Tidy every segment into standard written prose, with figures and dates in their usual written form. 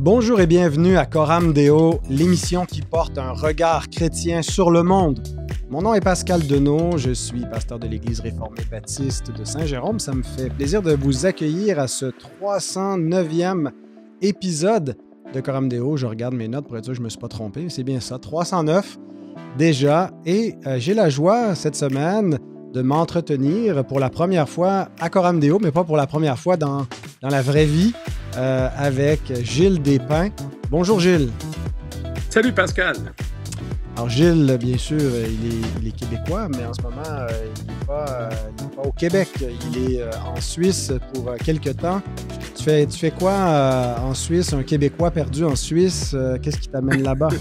Bonjour et bienvenue à Coram Deo, l'émission qui porte un regard chrétien sur le monde. Mon nom est Pascal Deneau, je suis pasteur de l'Église réformée baptiste de Saint-Jérôme. Ça me fait plaisir de vous accueillir à ce 309e épisode de Coram Deo. Je regarde mes notes pour être sûr que je ne me suis pas trompé. C'est bien ça, 309 déjà. Et j'ai la joie cette semaine de m'entretenir pour la première fois à Coram Deo, mais pas pour la première fois dans la vraie vie, avec Gilles Despins. Bonjour Gilles. Salut Pascal. Alors Gilles, bien sûr, il est québécois, mais en ce moment, il n'est pas au Québec. Il est en Suisse pour quelque temps. Tu fais quoi en Suisse? Un Québécois perdu en Suisse, qu'est-ce qui t'amène là-bas?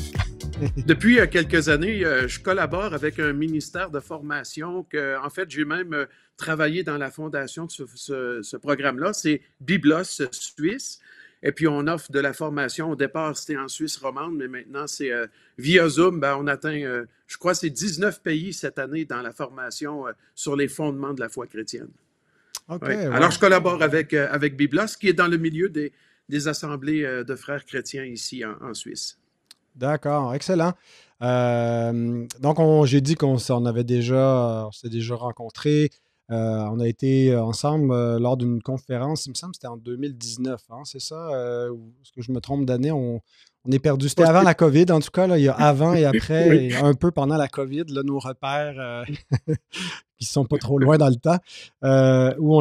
Depuis quelques années, je collabore avec un ministère de formation que, en fait, j'ai même travaillé dans la fondation de ce programme-là. C'est Biblos Suisse. Et puis, on offre de la formation. Au départ, c'était en Suisse romande, mais maintenant, c'est via Zoom. On atteint, je crois, c'est 19 pays cette année dans la formation sur les fondements de la foi chrétienne. OK. Ouais. Ouais. Alors, je collabore avec Biblos, qui est dans le milieu des assemblées de frères chrétiens ici en Suisse. D'accord, excellent. Donc, j'ai dit qu'on s'est déjà rencontrés. On a été ensemble lors d'une conférence, il me semble que c'était en 2019, hein, c'est ça? Est-ce que je me trompe d'année? On est perdu. C'était avant la COVID, en tout cas, là, il y a avant et après, Oui. et un peu pendant la COVID, là, nos repères qui ne sont pas trop loin dans le temps, où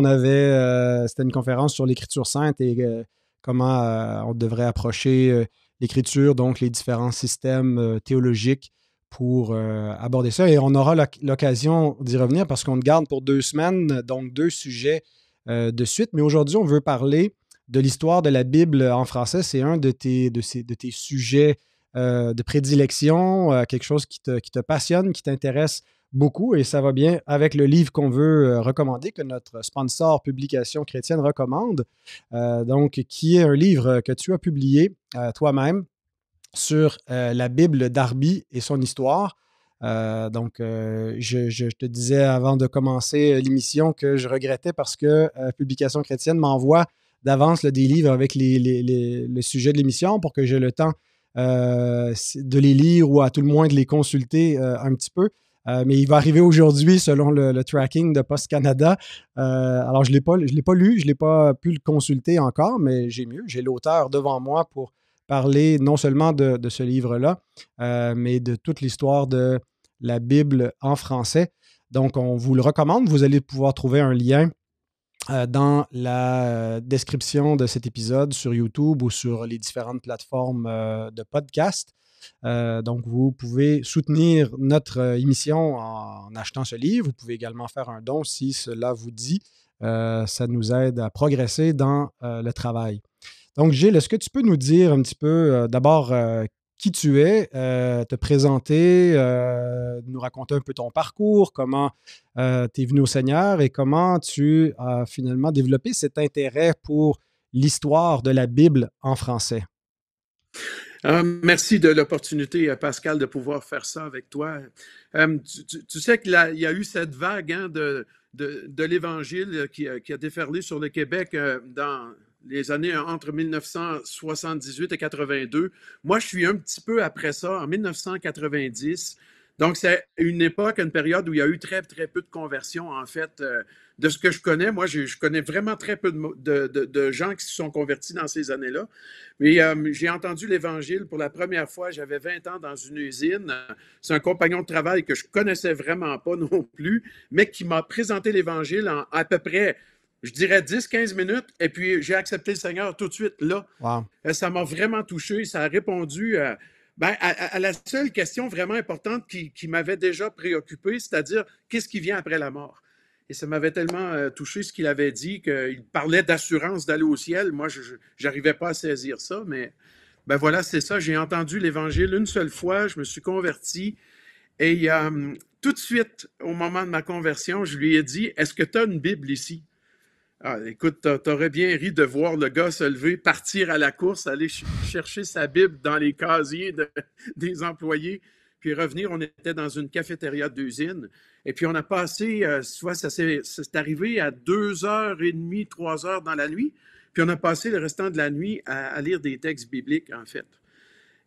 c'était une conférence sur l'Écriture sainte et comment on devrait approcher l'Écriture, donc les différents systèmes théologiques pour aborder ça. Et on aura l'occasion d'y revenir parce qu'on te garde pour 2 semaines, donc 2 sujets de suite. Mais aujourd'hui, on veut parler de l'histoire de la Bible en français. C'est un de tes sujets de prédilection, quelque chose qui te passionne, qui t'intéresse beaucoup. Et ça va bien avec le livre qu'on veut recommander, que notre sponsor Publication chrétienne recommande. Donc, qui est un livre que tu as publié toi-même sur la Bible d'Arby et son histoire. Je te disais avant de commencer l'émission que je regrettais parce que Publication chrétienne m'envoie d'avance des livres avec le sujet de l'émission pour que j'ai le temps de les lire ou à tout le moins de les consulter un petit peu. Mais il va arriver aujourd'hui selon le tracking de Post Canada. Alors, je ne l'ai pas lu, je ne l'ai pas pu le consulter encore, mais j'ai mieux. J'ai l'auteur devant moi pour parler non seulement de ce livre-là, mais de toute l'histoire de la Bible en français. Donc, on vous le recommande. Vous allez pouvoir trouver un lien dans la description de cet épisode sur YouTube ou sur les différentes plateformes de podcast. Donc, vous pouvez soutenir notre émission en achetant ce livre. Vous pouvez également faire un don si cela vous dit. Ça nous aide à progresser dans le travail. Donc, Gilles, est-ce que tu peux nous dire un petit peu, d'abord, qui tu es, te présenter, nous raconter un peu ton parcours, comment tu es venu au Seigneur et comment tu as finalement développé cet intérêt pour l'histoire de la Bible en français? Merci de l'opportunité, Pascal, de pouvoir faire ça avec toi. Tu sais qu'il y a eu cette vague de l'Évangile qui a déferlé sur le Québec dans les années entre 1978 et 82. Moi, je suis un petit peu après ça, en 1990. Donc, c'est une époque, une période où il y a eu très, très peu de conversions, en fait. De ce que je connais, moi, je connais vraiment très peu de gens qui se sont convertis dans ces années-là. Mais j'ai entendu l'Évangile pour la première fois, j'avais 20 ans dans une usine. C'est un compagnon de travail que je connaissais vraiment pas non plus, mais qui m'a présenté l'Évangile en à peu près, je dirais 10-15 minutes, et puis j'ai accepté le Seigneur tout de suite là. Wow. Ça m'a vraiment touché, ça a répondu à la seule question vraiment importante qui m'avait déjà préoccupé, c'est-à-dire qu'est-ce qui vient après la mort? Et ça m'avait tellement touché ce qu'il avait dit, qu'il parlait d'assurance d'aller au ciel. Moi, je n'arrivais pas à saisir ça, mais voilà, c'est ça. J'ai entendu l'Évangile une seule fois, je me suis converti. Et tout de suite, au moment de ma conversion, je lui ai dit, est-ce que tu as une Bible ici? Ah, écoute, t'aurais bien ri de voir le gars se lever, partir à la course, aller chercher sa Bible dans les casiers des employés, puis revenir. On était dans une cafétéria d'usine. Et puis, on a passé, soit c'est arrivé à 2h30, 3h dans la nuit. Puis on a passé le restant de la nuit à lire des textes bibliques, en fait.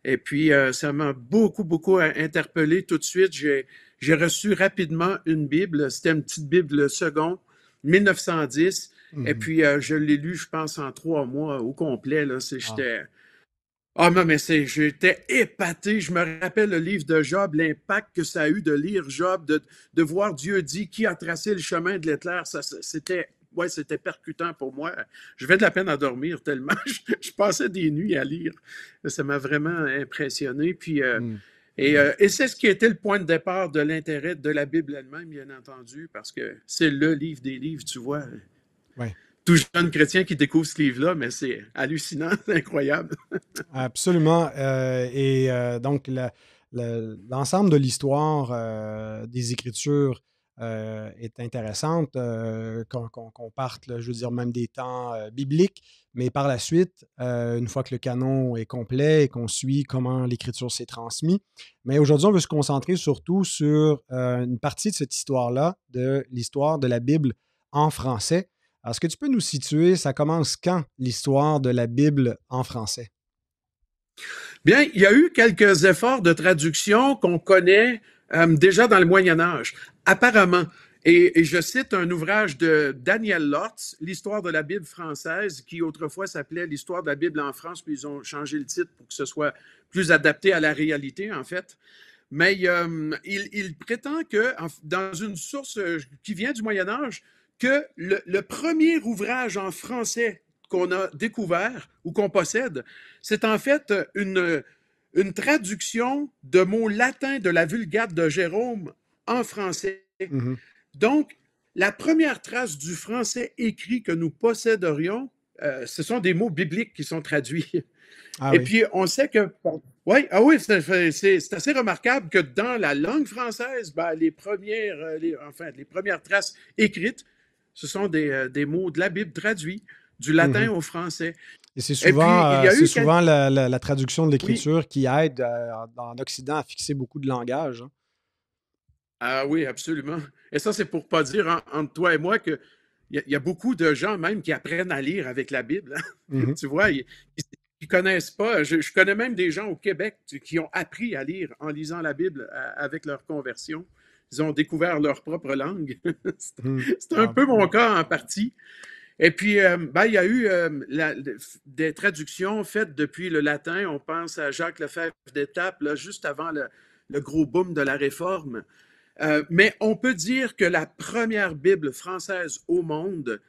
Et puis, ça m'a beaucoup, beaucoup interpellé tout de suite. J'ai reçu rapidement une Bible. C'était une petite Bible seconde, 1910. Et puis, je l'ai lu, je pense, en 3 mois au complet. Là. J'étais... Ah non, mais j'étais épaté. Je me rappelle le livre de Job, l'impact que ça a eu de lire Job, de voir Dieu dit qui a tracé le chemin de l'éclair. C'était percutant pour moi. J'avais de la peine à dormir tellement je passais des nuits à lire. Ça m'a vraiment impressionné. Puis, et c'est ce qui était le point de départ de l'intérêt de la Bible elle-même, bien entendu, parce que c'est le livre des livres, tu vois. Ouais. Tout jeune chrétien qui découvre ce livre-là, mais c'est hallucinant, c'est incroyable. Absolument. Donc, l'ensemble de l'histoire des Écritures est intéressante, qu'on parte, là, je veux dire, même des temps bibliques, mais par la suite, une fois que le canon est complet et qu'on suit comment l'Écriture s'est transmise. Mais aujourd'hui, on veut se concentrer surtout sur une partie de cette histoire-là, de l'histoire de la Bible en français. Alors, est-ce que tu peux nous situer, ça commence quand, l'histoire de la Bible en français? Bien, il y a eu quelques efforts de traduction qu'on connaît déjà dans le Moyen Âge, apparemment. Et je cite un ouvrage de Daniel Lortz, L'histoire de la Bible française, qui autrefois s'appelait L'histoire de la Bible en France, puis ils ont changé le titre pour que ce soit plus adapté à la réalité, en fait. Mais il prétend que, dans une source qui vient du Moyen Âge, que le premier ouvrage en français qu'on a découvert ou qu'on possède, c'est en fait une traduction de mots latins de la Vulgate de Jérôme en français. Mm-hmm. Donc, la première trace du français écrit que nous posséderions, ce sont des mots bibliques qui sont traduits. Ah Et oui. puis, on sait que... Oui, ah oui, c'est assez remarquable que dans la langue française, ben, les premières traces écrites, ce sont des mots de la Bible traduits du latin au français. Et c'est Et puis, il y souvent, a eu... la traduction de Oui. l'Écriture qui aide en Occident à fixer beaucoup de langage. Hein. Ah oui, absolument. Et ça, c'est pour pas dire entre toi et moi que il y a beaucoup de gens même qui apprennent à lire avec la Bible. Mm-hmm. Tu vois, ils connaissent pas. Je connais même des gens au Québec qui ont appris à lire en lisant la Bible avec leur conversion. Ils ont découvert leur propre langue. C'est un peu mon cas en partie. Et puis, ben, il y a eu des traductions faites depuis le latin. On pense à Jacques Lefebvre d'Étape, là, juste avant le gros boom de la Réforme. Mais on peut dire que la première Bible française au monde,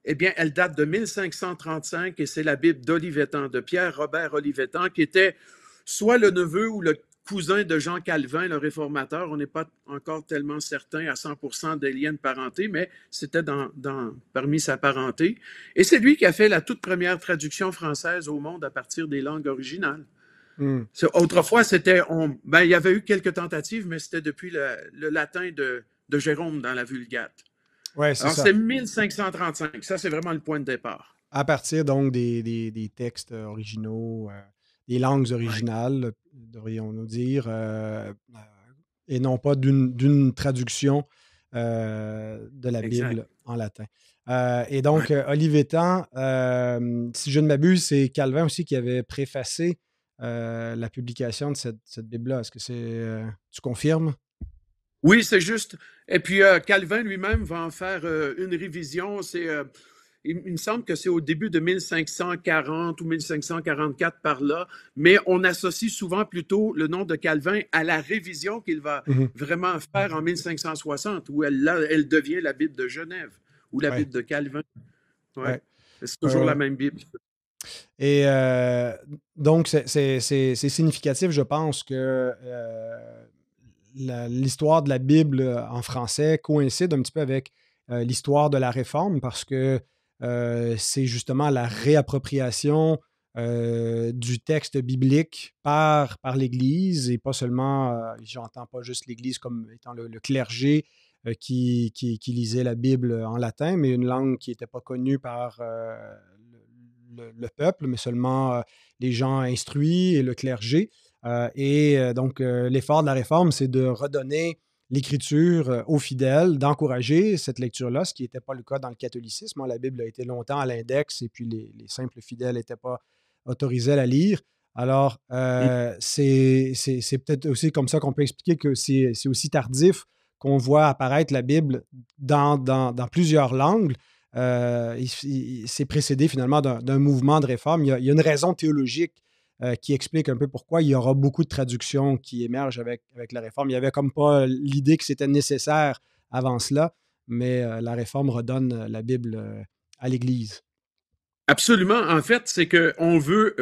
eh bien, elle date de 1535 et c'est la Bible d'Olivetan, de Pierre-Robert Olivetan, qui était soit le neveu ou le cousin de Jean Calvin, le réformateur. On n'est pas encore tellement certain à 100% des liens de parenté, mais c'était parmi sa parenté. Et c'est lui qui a fait la toute première traduction française au monde à partir des langues originales. Autrefois, il y avait eu quelques tentatives, mais c'était depuis le latin de Jérôme dans la Vulgate. Ouais, c'est Alors, ça. c'est 1535. Ça, c'est vraiment le point de départ. À partir donc des textes originaux, des langues originales, devrions-nous dire, et non pas d'une traduction de la Exact. Bible en latin. Et donc, Olivetan, si je ne m'abuse, c'est Calvin aussi qui avait préfacé la publication de cette Bible-là. Est-ce que tu confirmes? Oui, c'est juste. Et puis, Calvin lui-même va en faire une révision. Il me semble que c'est au début de 1540 ou 1544 par là, mais on associe souvent plutôt le nom de Calvin à la révision qu'il va vraiment faire en 1560, où elle devient la Bible de Genève ou la Bible de Calvin. Ouais. C'est toujours la même Bible. Et donc, c'est significatif, je pense, que l'histoire de la Bible en français coïncide un petit peu avec l'histoire de la Réforme parce que c'est justement la réappropriation du texte biblique par l'Église et pas seulement, j'entends pas juste l'Église comme étant le clergé qui lisait la Bible en latin, mais une langue qui n'était pas connue par le peuple, mais seulement les gens instruits et le clergé. Donc, l'effort de la Réforme, c'est de redonner l'Écriture aux fidèles, d'encourager cette lecture-là, ce qui n'était pas le cas dans le catholicisme. La Bible a été longtemps à l'index et puis les simples fidèles n'étaient pas autorisés à la lire. Alors, c'est peut-être aussi comme ça qu'on peut expliquer que c'est aussi tardif qu'on voit apparaître la Bible dans plusieurs langues. C'est précédé finalement d'un mouvement de réforme. Il y a une raison théologique qui explique un peu pourquoi il y aura beaucoup de traductions qui émergent avec la réforme. Il n'y avait comme pas l'idée que c'était nécessaire avant cela, mais la réforme redonne la Bible à l'Église. Absolument. En fait, c'est qu'on veut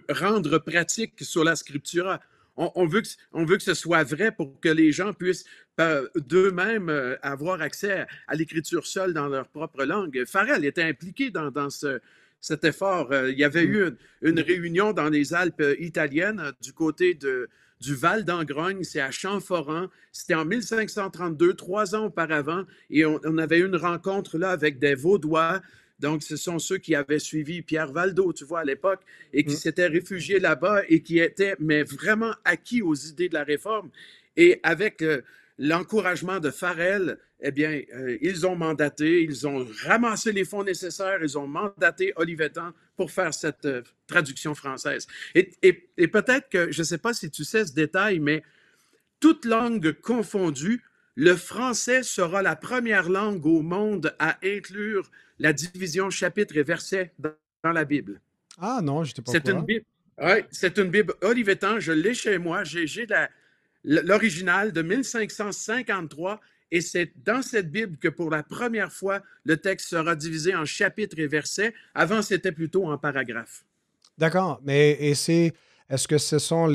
rendre pratique sur la Scriptura. On veut que ce soit vrai pour que les gens puissent d'eux-mêmes avoir accès à l'Écriture seule dans leur propre langue. Farel était impliqué dans cet effort. Il y avait eu une réunion dans les Alpes italiennes du côté du Val d'Angrogne, c'est à Champforan. C'était en 1532, 3 ans auparavant, et on avait eu une rencontre là avec des Vaudois. Donc, ce sont ceux qui avaient suivi Pierre Valdo, tu vois, à l'époque, et qui s'étaient réfugiés là-bas et qui étaient, mais vraiment acquis aux idées de la réforme. Et avec l'encouragement de Farel, eh bien, ils ont mandaté, ils ont ramassé les fonds nécessaires, ils ont mandaté Olivetan pour faire cette traduction française. Et peut-être que, je ne sais pas si tu sais ce détail, mais toute langue confondue, le français sera la première langue au monde à inclure la division chapitre et verset dans la Bible. Ah non, je n'étais pas au C'est une courant. Bible. Ouais, c'est une Bible Olivetan, je l'ai chez moi, j'ai l'original de 1553 et c'est dans cette Bible que pour la première fois, le texte sera divisé en chapitres et versets. Avant, c'était plutôt en paragraphes. D'accord, mais est-ce que ce sont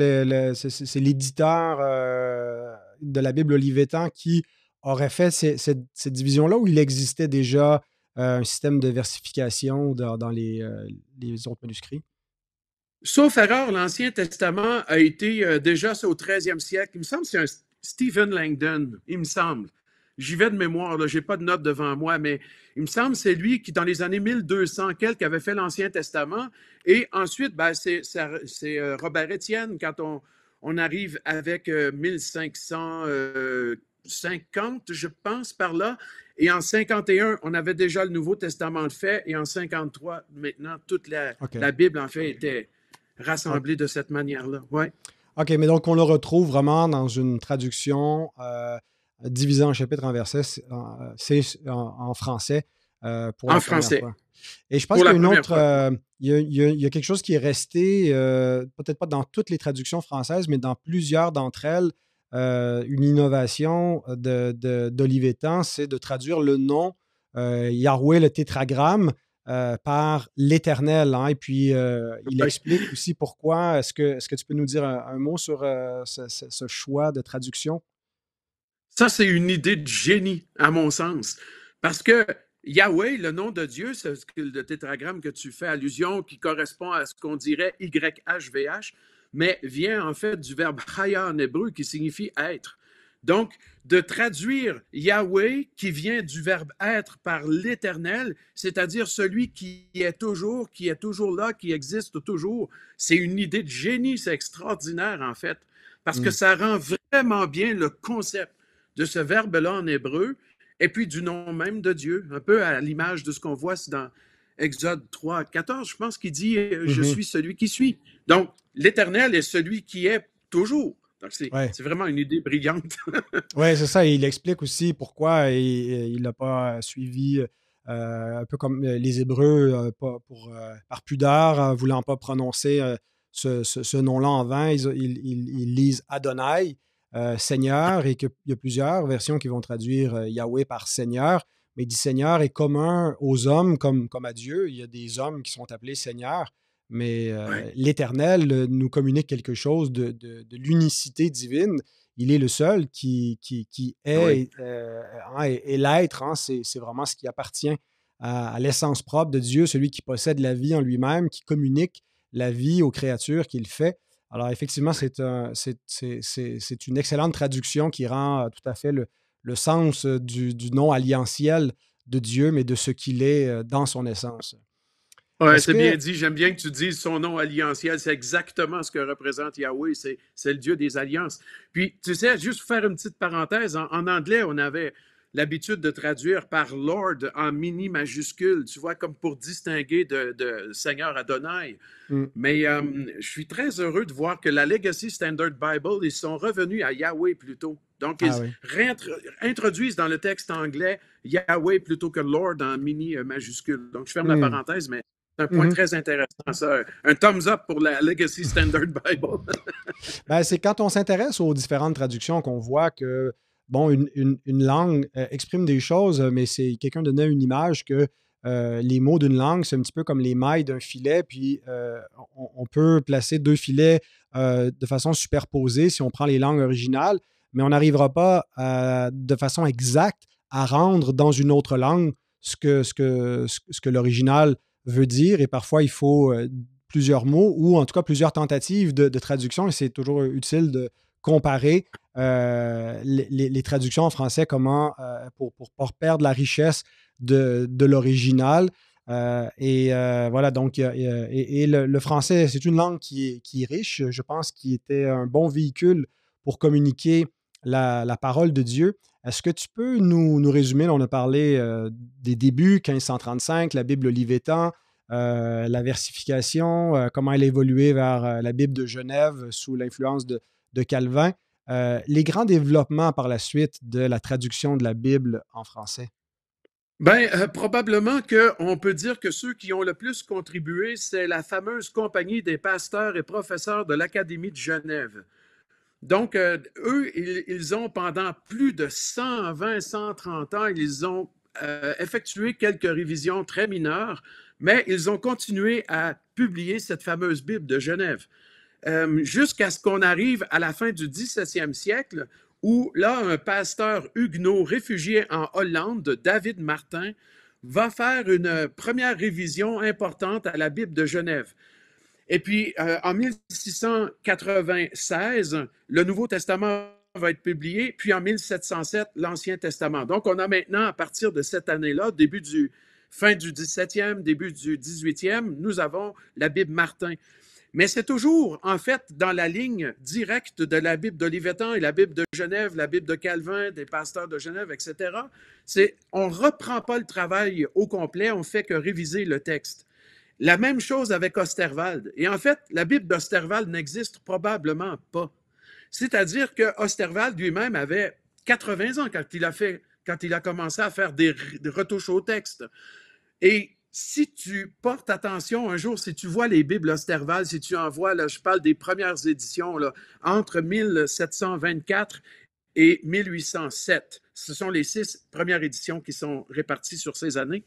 c'est l'éditeur de la Bible Olivetan qui aurait fait cette division-là ou il existait déjà un système de versification dans les autres manuscrits? Sauf erreur, l'Ancien Testament a été déjà au 13e siècle. Il me semble que c'est un Stephen Langdon, il me semble. J'y vais de mémoire, je n'ai pas de notes devant moi, mais il me semble que c'est lui qui, dans les années 1200 quelques, avait fait l'Ancien Testament. Et ensuite, ben, c'est Robert Étienne, quand on arrive avec 1550, je pense, par là. Et en 51, on avait déjà le Nouveau Testament fait. Et en 53, maintenant, toute la Bible, en fait, était rassemblée de cette manière-là. Ouais. OK, mais donc on le retrouve vraiment dans une traduction divisée en chapitres en versets, c'est en français pour la première fois. Et je pense qu'il y a une autre, il y a quelque chose qui est resté, peut-être pas dans toutes les traductions françaises, mais dans plusieurs d'entre elles, une innovation d'Olivetan, c'est de traduire le nom Yahweh, le tétragramme, par l'Éternel. Hein, et puis, il explique aussi pourquoi. Est-ce que tu peux nous dire un mot sur ce choix de traduction? Ça, c'est une idée de génie, à mon sens. Parce que Yahweh, le nom de Dieu, c'est le tétragramme que tu fais allusion, qui correspond à ce qu'on dirait YHVH, mais vient en fait du verbe chaya en hébreu, qui signifie être. Donc, de traduire Yahweh, qui vient du verbe être, par l'Éternel, c'est-à-dire celui qui est toujours là, qui existe toujours, c'est une idée de génie, c'est extraordinaire en fait, parce que ça rend vraiment bien le concept de ce verbe-là en hébreu, et puis du nom même de Dieu, un peu à l'image de ce qu'on voit dans Exode 3, 14, je pense qu'il dit « Je suis celui qui suis ». Donc, l'Éternel est celui qui est toujours. Donc, c'est vraiment une idée brillante. Oui, c'est ça. Il explique aussi pourquoi il n'a pas suivi, un peu comme les Hébreux, par pudeur, voulant pas prononcer ce nom-là en vain. Ils lisent Adonai, Seigneur, et qu'il y a plusieurs versions qui vont traduire Yahweh par Seigneur. Mais il dit Seigneur est commun aux hommes comme à Dieu. Il y a des hommes qui sont appelés Seigneur. Mais l'Éternel nous communique quelque chose de l'unicité divine. Il est le seul qui est et l'être. Hein, c'est vraiment ce qui appartient à l'essence propre de Dieu, celui qui possède la vie en lui-même, qui communique la vie aux créatures qu'il fait. Alors effectivement, c'est une excellente traduction qui rend tout à fait le sens du nom alliantiel de Dieu, mais de ce qu'il est dans son essence. Ouais, Est-ce c'est bien que... dit. J'aime bien que tu dises son nom alliantiel. C'est exactement ce que représente Yahweh. C'est le Dieu des alliances. Puis, tu sais, juste pour faire une petite parenthèse, en anglais, on avait l'habitude de traduire par Lord en mini majuscule, tu vois, comme pour distinguer de Seigneur Adonai. Hmm. Mais je suis très heureux de voir que la Legacy Standard Bible, ils sont revenus à Yahweh plutôt. Donc, ils Ah oui. introduisent dans le texte anglais Yahweh plutôt que Lord en mini majuscule. Donc, je ferme la Hmm. parenthèse, mais c'est un point Mhm. très intéressant, ça. Un thumbs up pour la Legacy Standard Bible. Ben, c'est quand on s'intéresse aux différentes traductions qu'on voit que, bon, une langue exprime des choses, mais c'est quelqu'un donnait une image que les mots d'une langue, c'est un petit peu comme les mailles d'un filet, puis on peut placer deux filets de façon superposée si on prend les langues originales, mais on n'arrivera pas de façon exacte à rendre dans une autre langue ce que l'original veut dire, et parfois il faut plusieurs mots ou en tout cas plusieurs tentatives de traduction, et c'est toujours utile de comparer les traductions en français, comment pour ne pas perdre la richesse de l'original. Voilà, donc, et le français, c'est une langue qui est riche, je pense, qui était un bon véhicule pour communiquer la parole de Dieu. Est-ce que tu peux nous résumer, là, on a parlé des débuts, 1535, la Bible Olivetan, la versification, comment elle a évolué vers la Bible de Genève sous l'influence de Calvin, les grands développements par la suite de la traduction de la Bible en français. Ben, probablement qu'on peut dire que ceux qui ont le plus contribué, c'est la fameuse compagnie des pasteurs et professeurs de l'Académie de Genève. Donc, eux, ils ont pendant plus de 120, 130 ans, ils ont effectué quelques révisions très mineures, mais ils ont continué à publier cette fameuse Bible de Genève. Jusqu'à ce qu'on arrive à la fin du 17e siècle, où là, un pasteur huguenot réfugié en Hollande, David Martin, va faire une première révision importante à la Bible de Genève. Et puis, en 1696, le Nouveau Testament va être publié, puis en 1707, l'Ancien Testament. Donc, on a maintenant, à partir de cette année-là, fin du 17e, début du 18e, nous avons la Bible Martin. Mais c'est toujours, en fait, dans la ligne directe de la Bible d'Olivetan et la Bible de Genève, la Bible de Calvin, des pasteurs de Genève, etc. On ne reprend pas le travail au complet, on fait que réviser le texte. La même chose avec Osterwald. Et en fait, la Bible d'Osterwald n'existe probablement pas. C'est-à-dire que Osterwald lui-même avait 80 ans quand il a commencé à faire des retouches au texte. Et si tu portes attention un jour, si tu vois les Bibles Osterwald, si tu en vois, là, je parle des premières éditions, là, entre 1724 et 1807, ce sont les 6 premières éditions qui sont réparties sur ces années.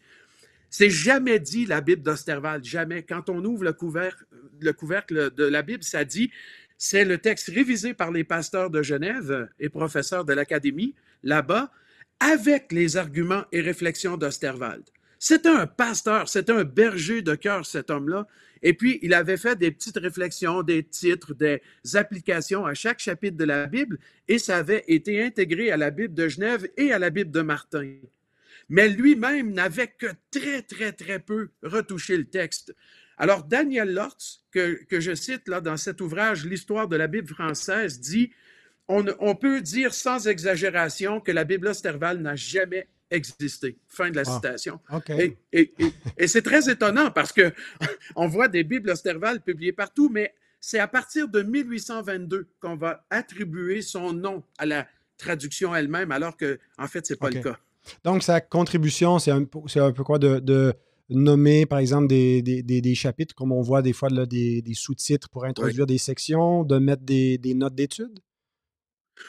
C'est jamais dit la Bible d'Osterwald, jamais. Quand on ouvre le couvercle de la Bible, ça dit c'est le texte révisé par les pasteurs de Genève et professeurs de l'Académie, là-bas, avec les arguments et réflexions d'Osterwald. C'était un pasteur, c'était un berger de cœur, cet homme-là. Et puis, il avait fait des petites réflexions, des titres, des applications à chaque chapitre de la Bible, et ça avait été intégré à la Bible de Genève et à la Bible de Martin. Mais lui-même n'avait que très, très, très peu retouché le texte. Alors, Daniel Lortz, que je cite là dans cet ouvrage, L'histoire de la Bible française, dit on peut dire sans exagération que la Bible Osterwald n'a jamais existé. Fin de la Ah, citation. OK. Et c'est très étonnant parce que on voit des Bibles Osterwald publiées partout, mais c'est à partir de 1822 qu'on va attribuer son nom à la traduction elle-même, alors que, en fait, ce n'est pas OK. le cas. Donc, sa contribution, c'est un peu quoi de nommer, par exemple, des chapitres, comme on voit des fois là, des sous-titres pour Oui. introduire des sections, de mettre des notes d'études?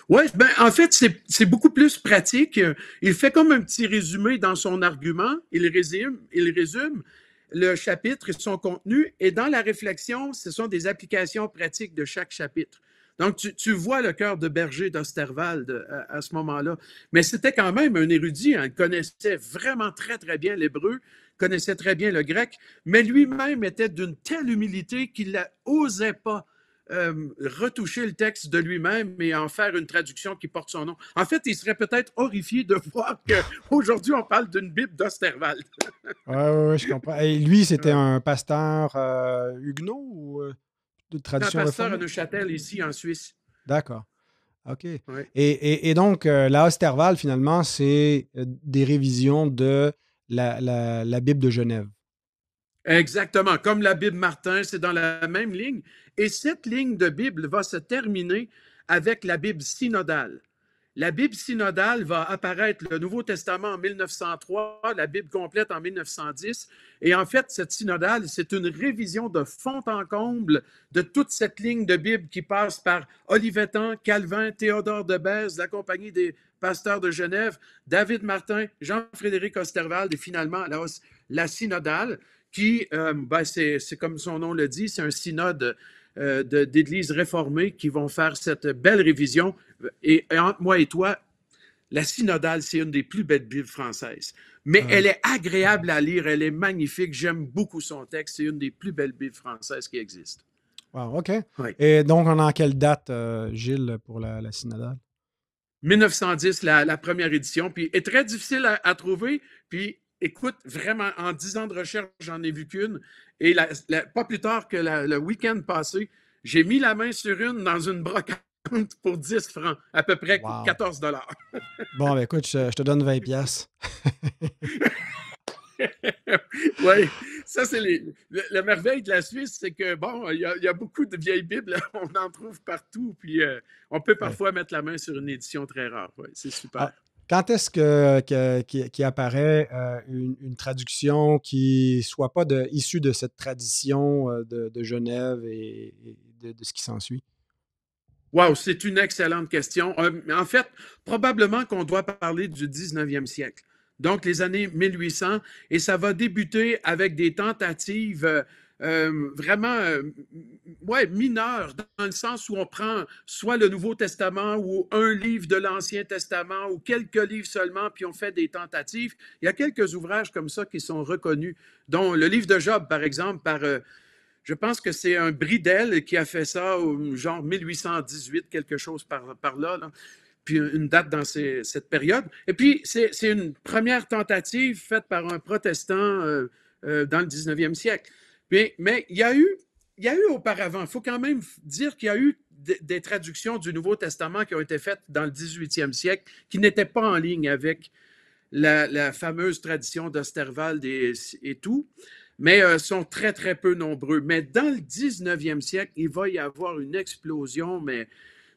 Oui, ben, en fait, c'est beaucoup plus pratique. Il fait comme un petit résumé dans son argument. Il résume le chapitre et son contenu. Et dans la réflexion, ce sont des applications pratiques de chaque chapitre. Donc, tu vois le cœur de berger d'Osterwald à ce moment-là. Mais c'était quand même un érudit. Hein. Il connaissait vraiment très, très bien l'hébreu, connaissait très bien le grec, mais lui-même était d'une telle humilité qu'il n'osait pas retoucher le texte de lui-même et en faire une traduction qui porte son nom. En fait, il serait peut-être horrifié de voir qu'aujourd'hui, on parle d'une Bible d'Osterwald. Ouais, ouais, ouais, je comprends. Et lui, c'était un pasteur huguenot ou de Un tradition pasteur à réformée? Neuchâtel, ici, en Suisse. D'accord. OK. Et, Ouais. et donc, la Osterwald, finalement, c'est des révisions de la Bible de Genève. Exactement. Comme la Bible Martin, c'est dans la même ligne. Et cette ligne de Bible va se terminer avec la Bible synodale. La Bible synodale va apparaître, le Nouveau Testament en 1903, la Bible complète en 1910. Et en fait, cette synodale, c'est une révision de fond en comble de toute cette ligne de Bible qui passe par Olivetan, Calvin, Théodore de Bèze, la Compagnie des pasteurs de Genève, David Martin, Jean-Frédéric Osterwald et finalement la synodale qui, c'est comme son nom le dit, c'est un synode d'églises réformées qui vont faire cette belle révision. Et entre moi et toi, la synodale, c'est une des plus belles Bibles françaises. Mais Ah, elle est agréable à lire, elle est magnifique. J'aime beaucoup son texte. C'est une des plus belles Bibles françaises qui existent. wow, OK. Oui. Et donc, on est en quelle date, Gilles, pour la synodale? 1910, la première édition, puis est très difficile à trouver. Puis écoute, vraiment, en 10 ans de recherche, j'en ai vu qu'une. Et pas plus tard que le week-end passé, j'ai mis la main sur une dans une brocante pour 10 francs, à peu près Wow. 14 dollars. Bon, ben écoute, je te donne 20 piastres. Oui, ça, c'est la merveille de la Suisse, c'est que, bon, il y a beaucoup de vieilles Bibles, on en trouve partout, puis on peut Ouais. parfois mettre la main sur une édition très rare. Oui, c'est super. Ah, quand est-ce qui apparaît une traduction qui soit pas issue de cette tradition de Genève et de ce qui s'ensuit? Wow, c'est une excellente question. En fait, probablement qu'on doit parler du 19e siècle. Donc, les années 1800, et ça va débuter avec des tentatives vraiment ouais, mineures, dans le sens où on prend soit le Nouveau Testament ou un livre de l'Ancien Testament ou quelques livres seulement, puis on fait des tentatives. Il y a quelques ouvrages comme ça qui sont reconnus, dont le livre de Job, par exemple, par je pense que c'est un Bridel qui a fait ça au genre 1818, quelque chose par là, là. Puis une date dans cette période. Et puis, c'est une première tentative faite par un protestant dans le 19e siècle. Mais il y a eu auparavant, il faut quand même dire qu'il y a eu des traductions du Nouveau Testament qui ont été faites dans le 18e siècle qui n'étaient pas en ligne avec la fameuse tradition d'Osterwald et tout, mais sont très, très peu nombreux. Mais dans le 19e siècle, il va y avoir une explosion, mais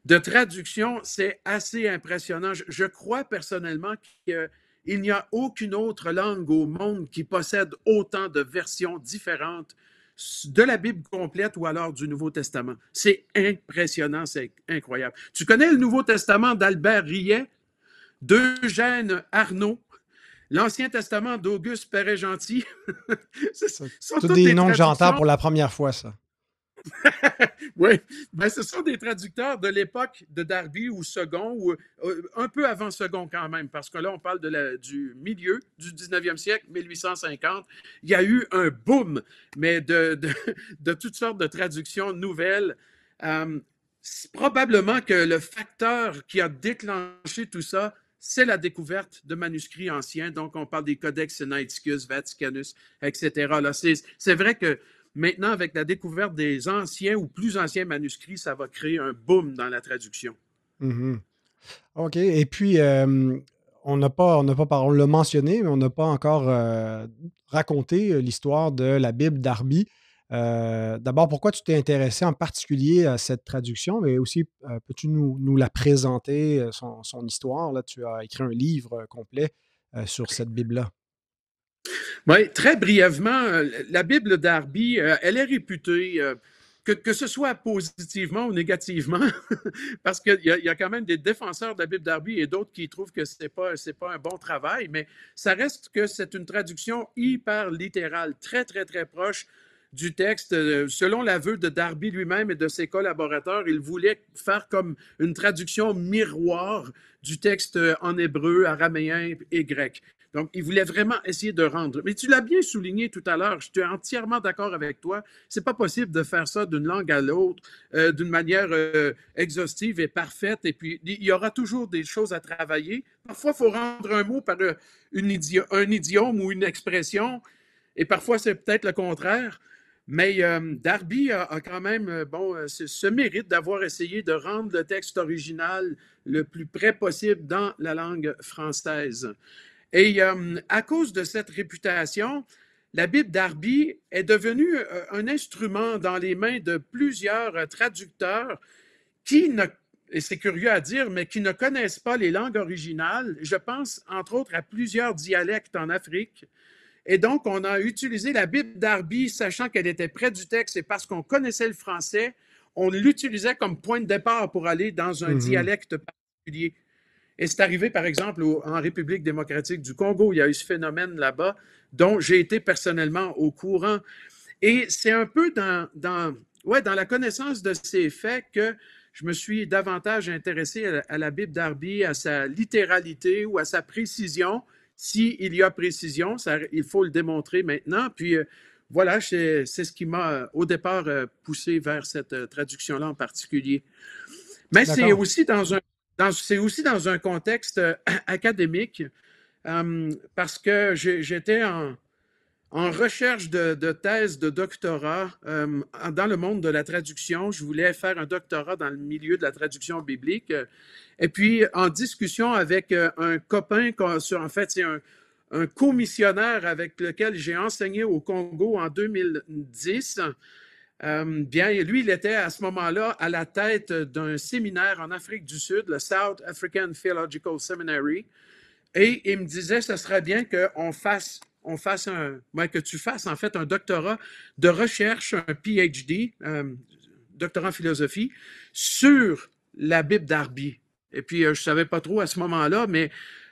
de traduction, c'est assez impressionnant. Je crois personnellement qu'il n'y a aucune autre langue au monde qui possède autant de versions différentes de la Bible complète ou alors du Nouveau Testament. C'est impressionnant, c'est incroyable. Tu connais le Nouveau Testament d'Albert Rillet, d'Eugène Arnaud, l'Ancien Testament d'Auguste Perret-Gentil? Ce sont Tous toutes des des noms que j'entends traductions. pour la première fois, ça. Oui, ben, ce sont des traducteurs de l'époque de Darby ou Second, ou un peu avant Second quand même, parce que là, on parle du milieu du 19e siècle, 1850. Il y a eu un boom, mais de toutes sortes de traductions nouvelles. Probablement que le facteur qui a déclenché tout ça, c'est la découverte de manuscrits anciens. Donc, on parle des Codex Sinaiticus, Vaticanus, etc. Là, c'est vrai que maintenant, avec la découverte des anciens ou plus anciens manuscrits, ça va créer un boom dans la traduction. Mhm. OK. Et puis, on l'a mentionné, mais on n'a pas encore raconté l'histoire de la Bible d'Arby. D'abord, pourquoi tu t'es intéressé en particulier à cette traduction, mais aussi, peux-tu nous la présenter, son histoire? Là, tu as écrit un livre complet sur cette Bible-là. Oui, très brièvement, la Bible d'Arby, elle est réputée, que ce soit positivement ou négativement, parce qu'il y a quand même des défenseurs de la Bible d'Arby et d'autres qui trouvent que c'est pas un bon travail, mais ça reste que c'est une traduction hyper littérale, très, très, très proche du texte. Selon l'aveu de Darby lui-même et de ses collaborateurs, il voulait faire comme une traduction miroir du texte en hébreu, araméen et grec. Donc, il voulait vraiment essayer de rendre. Mais tu l'as bien souligné tout à l'heure, je suis entièrement d'accord avec toi. C'est pas possible de faire ça d'une langue à l'autre d'une manière exhaustive et parfaite. Et puis, il y aura toujours des choses à travailler. Parfois, il faut rendre un mot par un idiome ou une expression. Et parfois, c'est peut-être le contraire. Mais Darby a quand même ce mérite d'avoir essayé de rendre le texte original le plus près possible dans la langue française. Et à cause de cette réputation, la Bible Darby est devenue un instrument dans les mains de plusieurs traducteurs qui ne, et c'est curieux à dire, mais qui ne connaissent pas les langues originales. Je pense entre autres à plusieurs dialectes en Afrique. Et donc, on a utilisé la Bible Darby, sachant qu'elle était près du texte et parce qu'on connaissait le français, on l'utilisait comme point de départ pour aller dans un dialecte particulier. Et c'est arrivé, par exemple, en République démocratique du Congo. Il y a eu ce phénomène là-bas dont j'ai été personnellement au courant. Et c'est un peu dans la connaissance de ces faits que je me suis davantage intéressé à la Bible Darby, à sa littéralité ou à sa précision. S'il y a précision, il faut le démontrer maintenant. Puis voilà, c'est ce qui m'a au départ poussé vers cette traduction-là en particulier. Mais c'est aussi dans un contexte académique parce que j'étais en recherche de thèse de doctorat dans le monde de la traduction. Je voulais faire un doctorat dans le milieu de la traduction biblique. Et puis, en discussion avec un copain, en fait, c'est un commissionnaire avec lequel j'ai enseigné au Congo en 2010. Bien, lui, il était à ce moment-là à la tête d'un séminaire en Afrique du Sud, le South African Theological Seminary, et il me disait, ce serait bien que tu fasses en fait un doctorat de recherche, un PhD, doctorat en philosophie, sur la Bible Darby. Et puis, je ne savais pas trop à ce moment-là, mais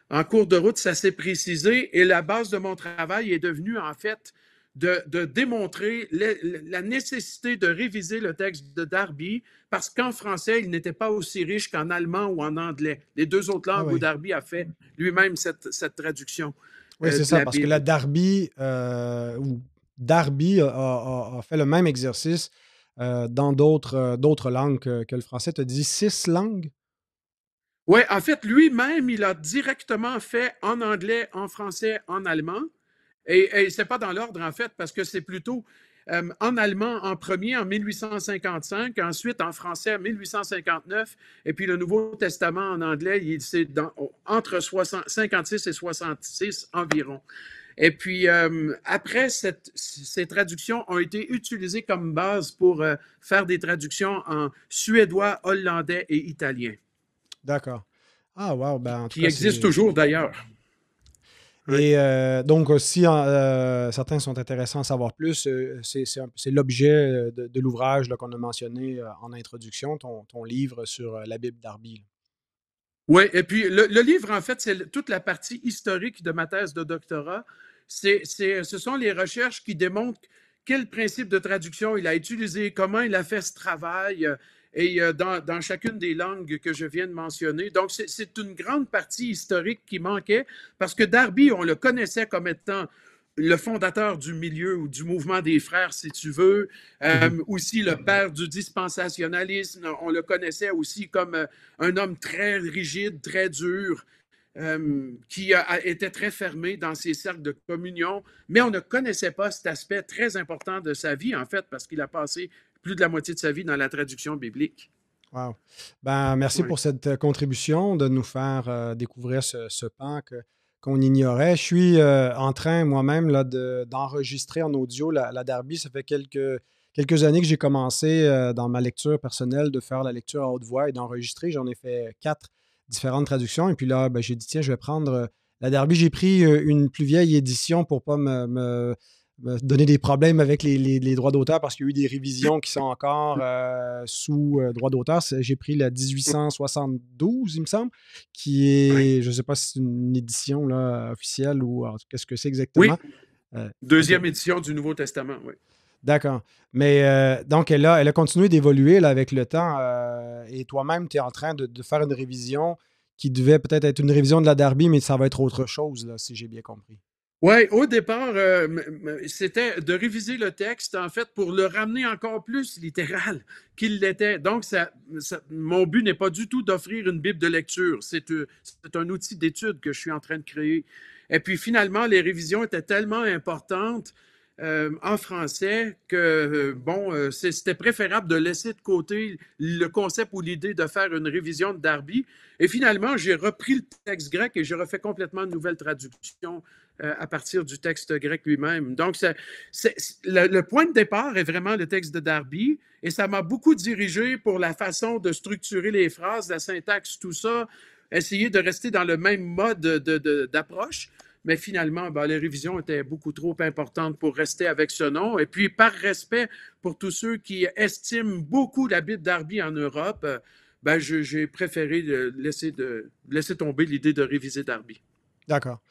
en cours de route, ça s'est précisé et la base de mon travail est devenue en fait de démontrer la nécessité de réviser le texte de Darby parce qu'en français, il n'était pas aussi riche qu'en allemand ou en anglais. Les deux autres langues où Darby a fait lui-même cette traduction. Oui, c'est ça, parce que la Darby, Darby a fait le même exercice dans d'autres langues que le français. Tu as dit 6 langues? Oui, en fait, lui-même, il a directement fait en anglais, en français, en allemand. Et ce n'est pas dans l'ordre, en fait, parce que c'est plutôt en allemand en premier en 1855, ensuite en français en 1859, et puis le Nouveau Testament en anglais, c'est entre 56 et 66 environ. Et puis, après, ces traductions ont été utilisées comme base pour faire des traductions en suédois, hollandais et italien. D'accord. Ah, wow. Ben, en tout qui cas, existent toujours, d'ailleurs. Et donc, si certains sont intéressants à savoir plus, c'est l'objet de l'ouvrage qu'on a mentionné en introduction, ton livre sur la Bible Darby. Oui, et puis le livre, en fait, c'est toute la partie historique de ma thèse de doctorat. Ce sont les recherches qui démontrent quel principe de traduction il a utilisé, comment il a fait ce travail, et dans chacune des langues que je viens de mentionner. Donc, c'est une grande partie historique qui manquait parce que Darby, on le connaissait comme étant le fondateur du milieu ou du mouvement des frères, si tu veux, aussi le père du dispensationalisme. On le connaissait aussi comme un homme très rigide, très dur, qui était très fermé dans ses cercles de communion, mais on ne connaissait pas cet aspect très important de sa vie, en fait, parce qu'il a passé plus de la moitié de sa vie dans la traduction biblique. Wow. Ben, merci pour cette contribution de nous faire découvrir ce pan qu'on ignorait. Je suis en train moi-même là, d'enregistrer en audio la Darby. Ça fait quelques années que j'ai commencé dans ma lecture personnelle de faire la lecture à haute voix et d'enregistrer. J'en ai fait 4 différentes traductions. Et puis là, ben, j'ai dit, tiens, je vais prendre la Darby. J'ai pris une plus vieille édition pour ne pas me donner des problèmes avec les droits d'auteur parce qu'il y a eu des révisions qui sont encore sous droit d'auteur. J'ai pris la 1872, il me semble, qui est, je ne sais pas si c'est une édition là, officielle ou qu'est-ce que c'est exactement. Oui, deuxième édition du Nouveau Testament, oui. D'accord. Mais donc, elle a continué d'évoluer là, avec le temps. Et toi-même, tu es en train de faire une révision qui devait peut-être être une révision de la Darby, mais ça va être autre chose, là, si j'ai bien compris. Oui, au départ, c'était de réviser le texte, en fait, pour le ramener encore plus littéral qu'il l'était. Donc, mon but n'est pas du tout d'offrir une Bible de lecture. C'est un outil d'étude que je suis en train de créer. Et puis, finalement, les révisions étaient tellement importantes en français que, c'était préférable de laisser de côté le concept ou l'idée de faire une révision de Darby. Et finalement, j'ai repris le texte grec et j'ai refait complètement une nouvelle traduction à partir du texte grec lui-même. Donc, le point de départ est vraiment le texte de Darby, et ça m'a beaucoup dirigé pour la façon de structurer les phrases, la syntaxe, tout ça, essayer de rester dans le même mode d'approche. Mais finalement, ben, les révisions étaient beaucoup trop importantes pour rester avec ce nom. Et puis, par respect pour tous ceux qui estiment beaucoup la Bible Darby en Europe, ben, j'ai préféré laisser tomber l'idée de réviser Darby. D'accord.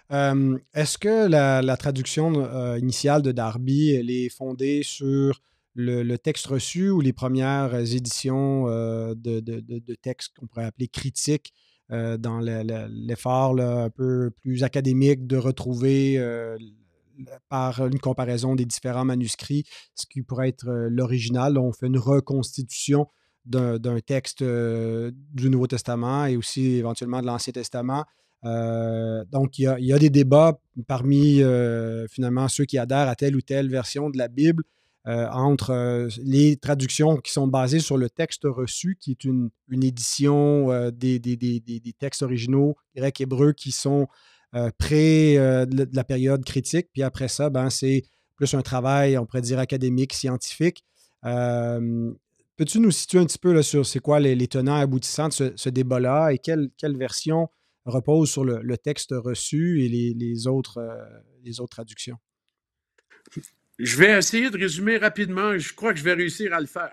Est-ce que la traduction initiale de Darby, elle est fondée sur le texte reçu ou les premières éditions de textes qu'on pourrait appeler critiques dans l'effort là, un peu plus académique de retrouver par une comparaison des différents manuscrits ce qui pourrait être l'original? On fait une reconstitution d'un texte du Nouveau Testament et aussi éventuellement de l'Ancien Testament. Donc, il y a des débats parmi finalement ceux qui adhèrent à telle ou telle version de la Bible entre les traductions qui sont basées sur le texte reçu, qui est une édition des textes originaux grecs hébreux qui sont près de la période critique. Puis après ça, ben, c'est plus un travail, on pourrait dire, académique, scientifique. Euh, Peux-tu nous situer un petit peu là, sur c'est quoi les tenants aboutissants de ce débat-là et quelle version repose sur le texte reçu et les autres traductions? Je vais essayer de résumer rapidement. Je crois que je vais réussir à le faire.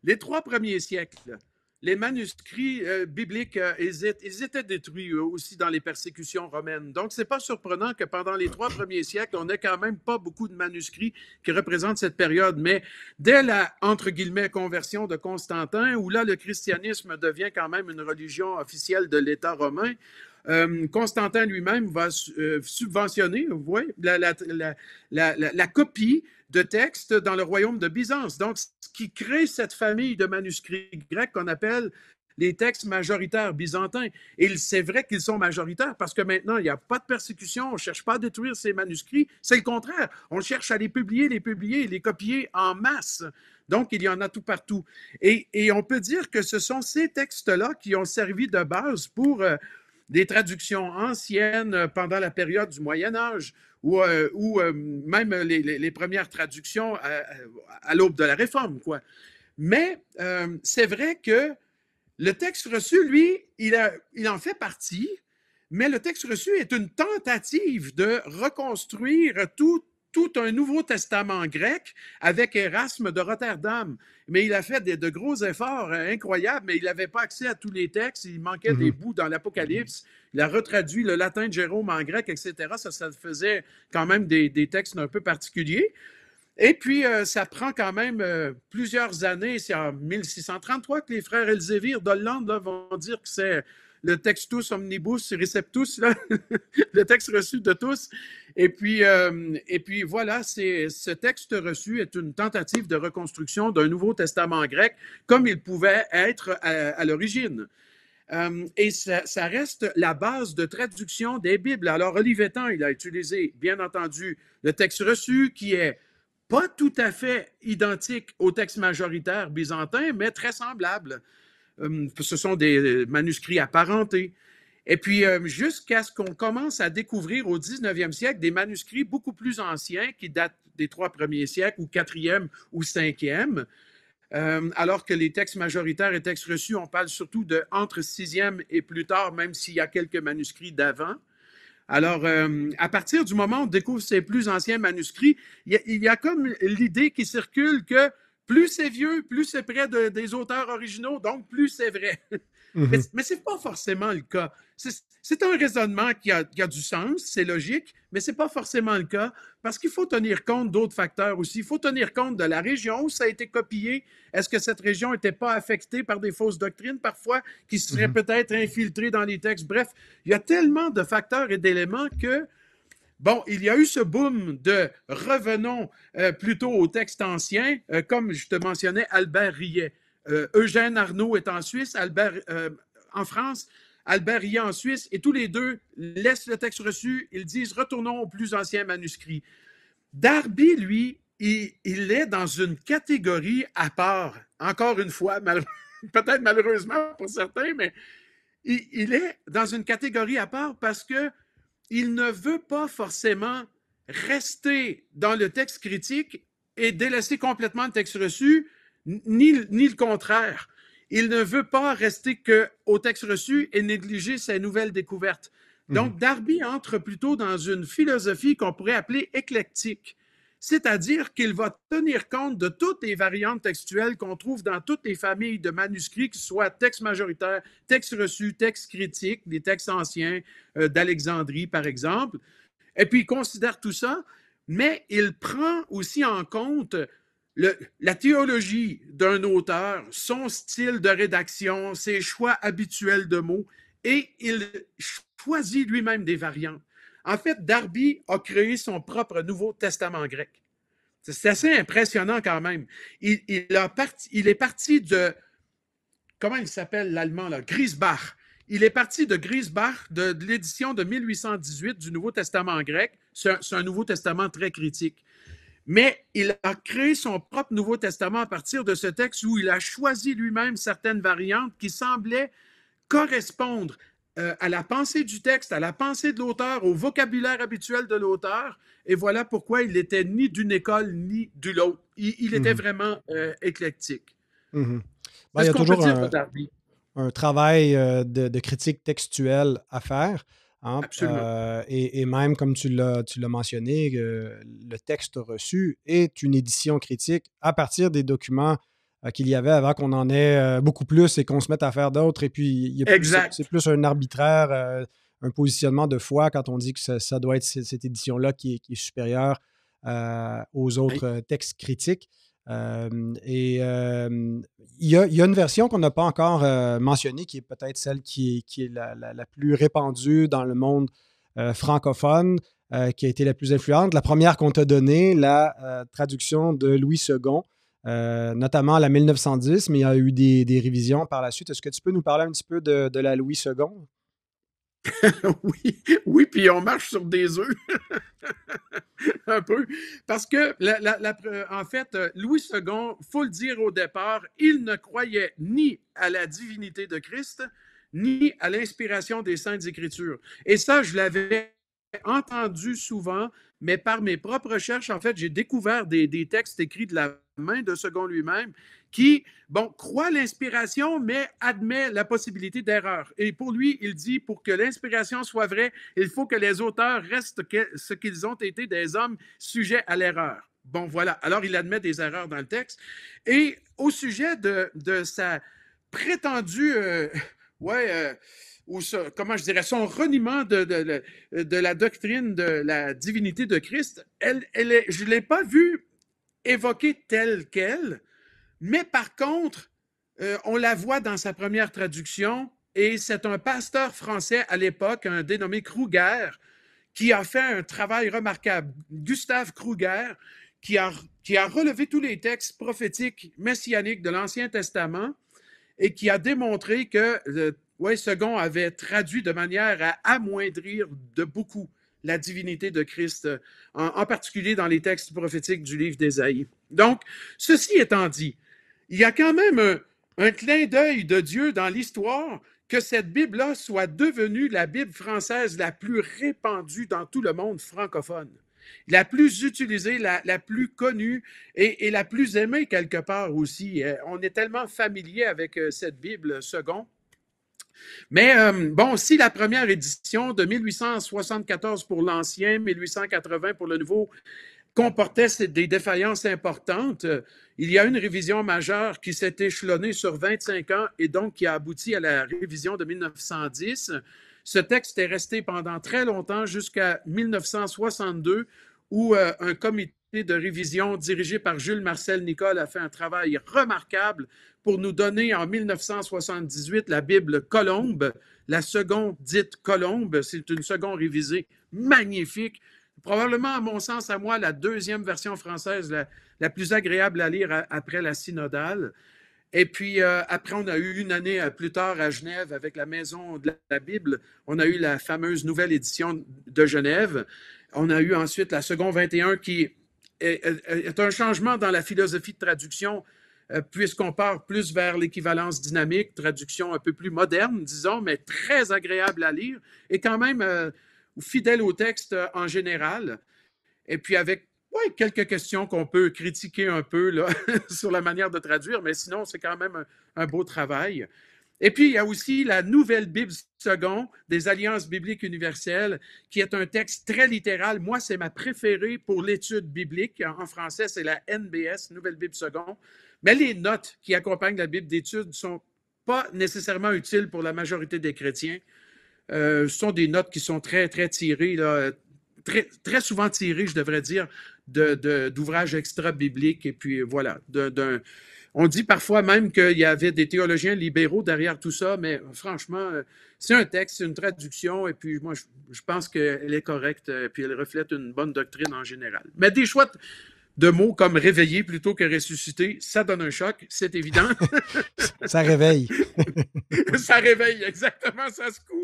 Les 3 premiers siècles, les manuscrits bibliques, ils étaient détruits aussi dans les persécutions romaines. Donc, c'est pas surprenant que pendant les 3 premiers siècles, on n'ait quand même pas beaucoup de manuscrits qui représentent cette période. Mais dès la, entre guillemets, conversion de Constantin, où là, le christianisme devient quand même une religion officielle de l'État romain, Constantin lui-même va subventionner, vous voyez, la copie de textes dans le royaume de Byzance. Donc, ce qui crée cette famille de manuscrits grecs qu'on appelle les textes majoritaires byzantins. Et c'est vrai qu'ils sont majoritaires parce que maintenant, il n'y a pas de persécution, on ne cherche pas à détruire ces manuscrits. C'est le contraire. On cherche à les publier, les copier en masse. Donc, il y en a tout partout. Et on peut dire que ce sont ces textes-là qui ont servi de base pour des traductions anciennes pendant la période du Moyen Âge ou même les premières traductions à l'aube de la Réforme, quoi. Mais c'est vrai que le texte reçu, lui, il en fait partie, mais le texte reçu est une tentative de reconstruire tout un Nouveau Testament grec avec Erasme de Rotterdam. Mais il a fait de gros efforts incroyables, mais il n'avait pas accès à tous les textes. Il manquait des bouts dans l'Apocalypse. Il a retraduit le latin de Jérôme en grec, etc. Ça faisait quand même des textes un peu particuliers. Et puis, ça prend quand même plusieurs années. C'est en 1633 que les frères Elzévir d'Hollande là, vont dire que c'est le textus omnibus receptus, là, le texte reçu de tous. Et puis voilà, ce texte reçu est une tentative de reconstruction d'un Nouveau Testament grec comme il pouvait être à l'origine. Et ça reste la base de traduction des Bibles. Alors, Olivetan, il a utilisé, bien entendu, le texte reçu qui est pas tout à fait identique au texte majoritaire byzantin, mais très semblable. Ce sont des manuscrits apparentés. Et puis, jusqu'à ce qu'on commence à découvrir au 19e siècle des manuscrits beaucoup plus anciens qui datent des 3 premiers siècles ou 4e ou 5e, alors que les textes majoritaires et textes reçus, on parle surtout de entre 6e et plus tard, même s'il y a quelques manuscrits d'avant. Alors, à partir du moment où on découvre ces plus anciens manuscrits, il y a comme l'idée qui circule que Plus c'est vieux, plus c'est près des auteurs originaux, donc plus c'est vrai. Mhm. Mais ce n'est pas forcément le cas. C'est un raisonnement qui a du sens, c'est logique, mais ce n'est pas forcément le cas parce qu'il faut tenir compte d'autres facteurs aussi. Il faut tenir compte de la région où ça a été copié. Est-ce que cette région n'était pas affectée par des fausses doctrines parfois qui seraient Mhm. peut-être infiltrées dans les textes? Bref, il y a tellement de facteurs et d'éléments que bon, il y a eu ce boom de revenons plutôt au texte ancien, comme je te mentionnais, Albert Rillet. Eugène Arnaud est en Suisse, Albert en France, Albert Rillet en Suisse, et tous les deux laissent le texte reçu, ils disent retournons aux plus anciens manuscrits. Darby, lui, il est dans une catégorie à part, encore une fois, peut-être malheureusement pour certains, mais il est dans une catégorie à part parce que il ne veut pas forcément rester dans le texte critique et délaisser complètement le texte reçu, ni le contraire. Il ne veut pas rester qu'au texte reçu et négliger ses nouvelles découvertes. Mhm. Donc, Darby entre plutôt dans une philosophie qu'on pourrait appeler éclectique. C'est-à-dire qu'il va tenir compte de toutes les variantes textuelles qu'on trouve dans toutes les familles de manuscrits, que ce soit texte majoritaire, texte reçu, texte critique, des textes anciens d'Alexandrie, par exemple. Et puis, il considère tout ça, mais il prend aussi en compte la théologie d'un auteur, son style de rédaction, ses choix habituels de mots, et il choisit lui-même des variantes. En fait, Darby a créé son propre Nouveau Testament grec. C'est assez impressionnant quand même. Il est parti de, comment il s'appelle l'allemand, là? Griesbach. Il est parti de Griesbach, de l'édition de 1818 du Nouveau Testament grec. C'est un Nouveau Testament très critique. Mais il a créé son propre Nouveau Testament à partir de ce texte où il a choisi lui-même certaines variantes qui semblaient correspondre à la pensée du texte, à la pensée de l'auteur, au vocabulaire habituel de l'auteur. Et voilà pourquoi il n'était ni d'une école ni de l'autre. Il était Mhm. vraiment éclectique. Mhm. Ben, C'est il y ce a qu'on peut toujours dire de Darby. un travail de critique textuelle à faire, hein. Absolument. Et même, comme tu l'as mentionné, le texte reçu est une édition critique à partir des documents qu'il y avait avant qu'on en ait beaucoup plus et qu'on se mette à faire d'autres. Et puis, c'est Exact. plus un arbitraire, un positionnement de foi quand on dit que ça doit être cette édition-là qui est supérieure aux Oui. autres textes critiques. Il y a une version qu'on n'a pas encore mentionnée, qui est peut-être celle qui est la plus répandue dans le monde francophone, qui a été la plus influente. La première qu'on t'a donnée, la traduction de Louis II, notamment la 1910, mais il y a eu des révisions par la suite. Est-ce que tu peux nous parler un petit peu de la Louis II? Oui, oui, puis on marche sur des œufs un peu. Parce que, en fait, Louis II, il faut le dire au départ, il ne croyait ni à la divinité de Christ, ni à l'inspiration des Saintes Écritures. Et ça, je l'avais entendu souvent, mais par mes propres recherches, en fait, j'ai découvert des textes écrits de la main de Second lui-même qui, bon, croit l'inspiration, mais admet la possibilité d'erreur. Et pour lui, il dit, pour que l'inspiration soit vraie, il faut que les auteurs restent ce qu'ils ont été, des hommes sujets à l'erreur. Bon, voilà. Alors, il admet des erreurs dans le texte. Et au sujet de sa prétendue, ou comment je dirais, son reniement de la doctrine de la divinité de Christ, je ne l'ai pas vue évoquée telle qu'elle, mais par contre, on la voit dans sa première traduction, et c'est un pasteur français à l'époque, un dénommé Kruger, qui a fait un travail remarquable. Gustave Kruger, qui a relevé tous les textes prophétiques messianiques de l'Ancien Testament et qui a démontré que Second avait traduit de manière à amoindrir de beaucoup la divinité de Christ, en particulier dans les textes prophétiques du livre d'Ésaïe. Donc, ceci étant dit, il y a quand même un clin d'œil de Dieu dans l'histoire que cette Bible-là soit devenue la Bible française la plus répandue dans tout le monde francophone, la plus utilisée, la plus connue et la plus aimée quelque part aussi. On est tellement familier avec cette Bible second. Mais bon, si la première édition de 1874 pour l'Ancien, 1880 pour le Nouveau, comportait des défaillances importantes. Il y a une révision majeure qui s'est échelonnée sur 25 ans et donc qui a abouti à la révision de 1910. Ce texte est resté pendant très longtemps, jusqu'à 1962, où un comité de révision dirigé par Jules Marcel Nicolle a fait un travail remarquable pour nous donner en 1978 la Bible Colombe, la seconde dite Colombe. C'est une seconde révisée magnifique. Probablement, à mon sens, à moi, la deuxième version française la plus agréable à lire après la synodale. Et puis, après, on a eu une année plus tard à Genève avec la Maison de la Bible. On a eu la fameuse nouvelle édition de Genève. On a eu ensuite la seconde 21 qui est un changement dans la philosophie de traduction, puisqu'on part plus vers l'équivalence dynamique, traduction un peu plus moderne, disons, mais très agréable à lire et quand même fidèle au texte en général. Et puis avec quelques questions qu'on peut critiquer un peu là, sur la manière de traduire, mais sinon, c'est quand même un beau travail. Et puis, il y a aussi la Nouvelle Bible seconde des Alliances bibliques universelles, qui est un texte très littéral. Moi, c'est ma préférée pour l'étude biblique. En français, c'est la NBS, Nouvelle Bible seconde. Mais les notes qui accompagnent la Bible d'étude ne sont pas nécessairement utiles pour la majorité des chrétiens. Ce sont des notes qui sont très, très tirées, là, très souvent tirées, je devrais dire, d'ouvrages extra-bibliques. Et puis voilà, on dit parfois même qu'il y avait des théologiens libéraux derrière tout ça, mais franchement, c'est un texte, c'est une traduction, et puis moi, je pense qu'elle est correcte, et puis elle reflète une bonne doctrine en général. Mais des choix de mots comme réveiller plutôt que ressusciter, ça donne un choc, c'est évident. Ça réveille. Ça réveille, exactement, ça secoue.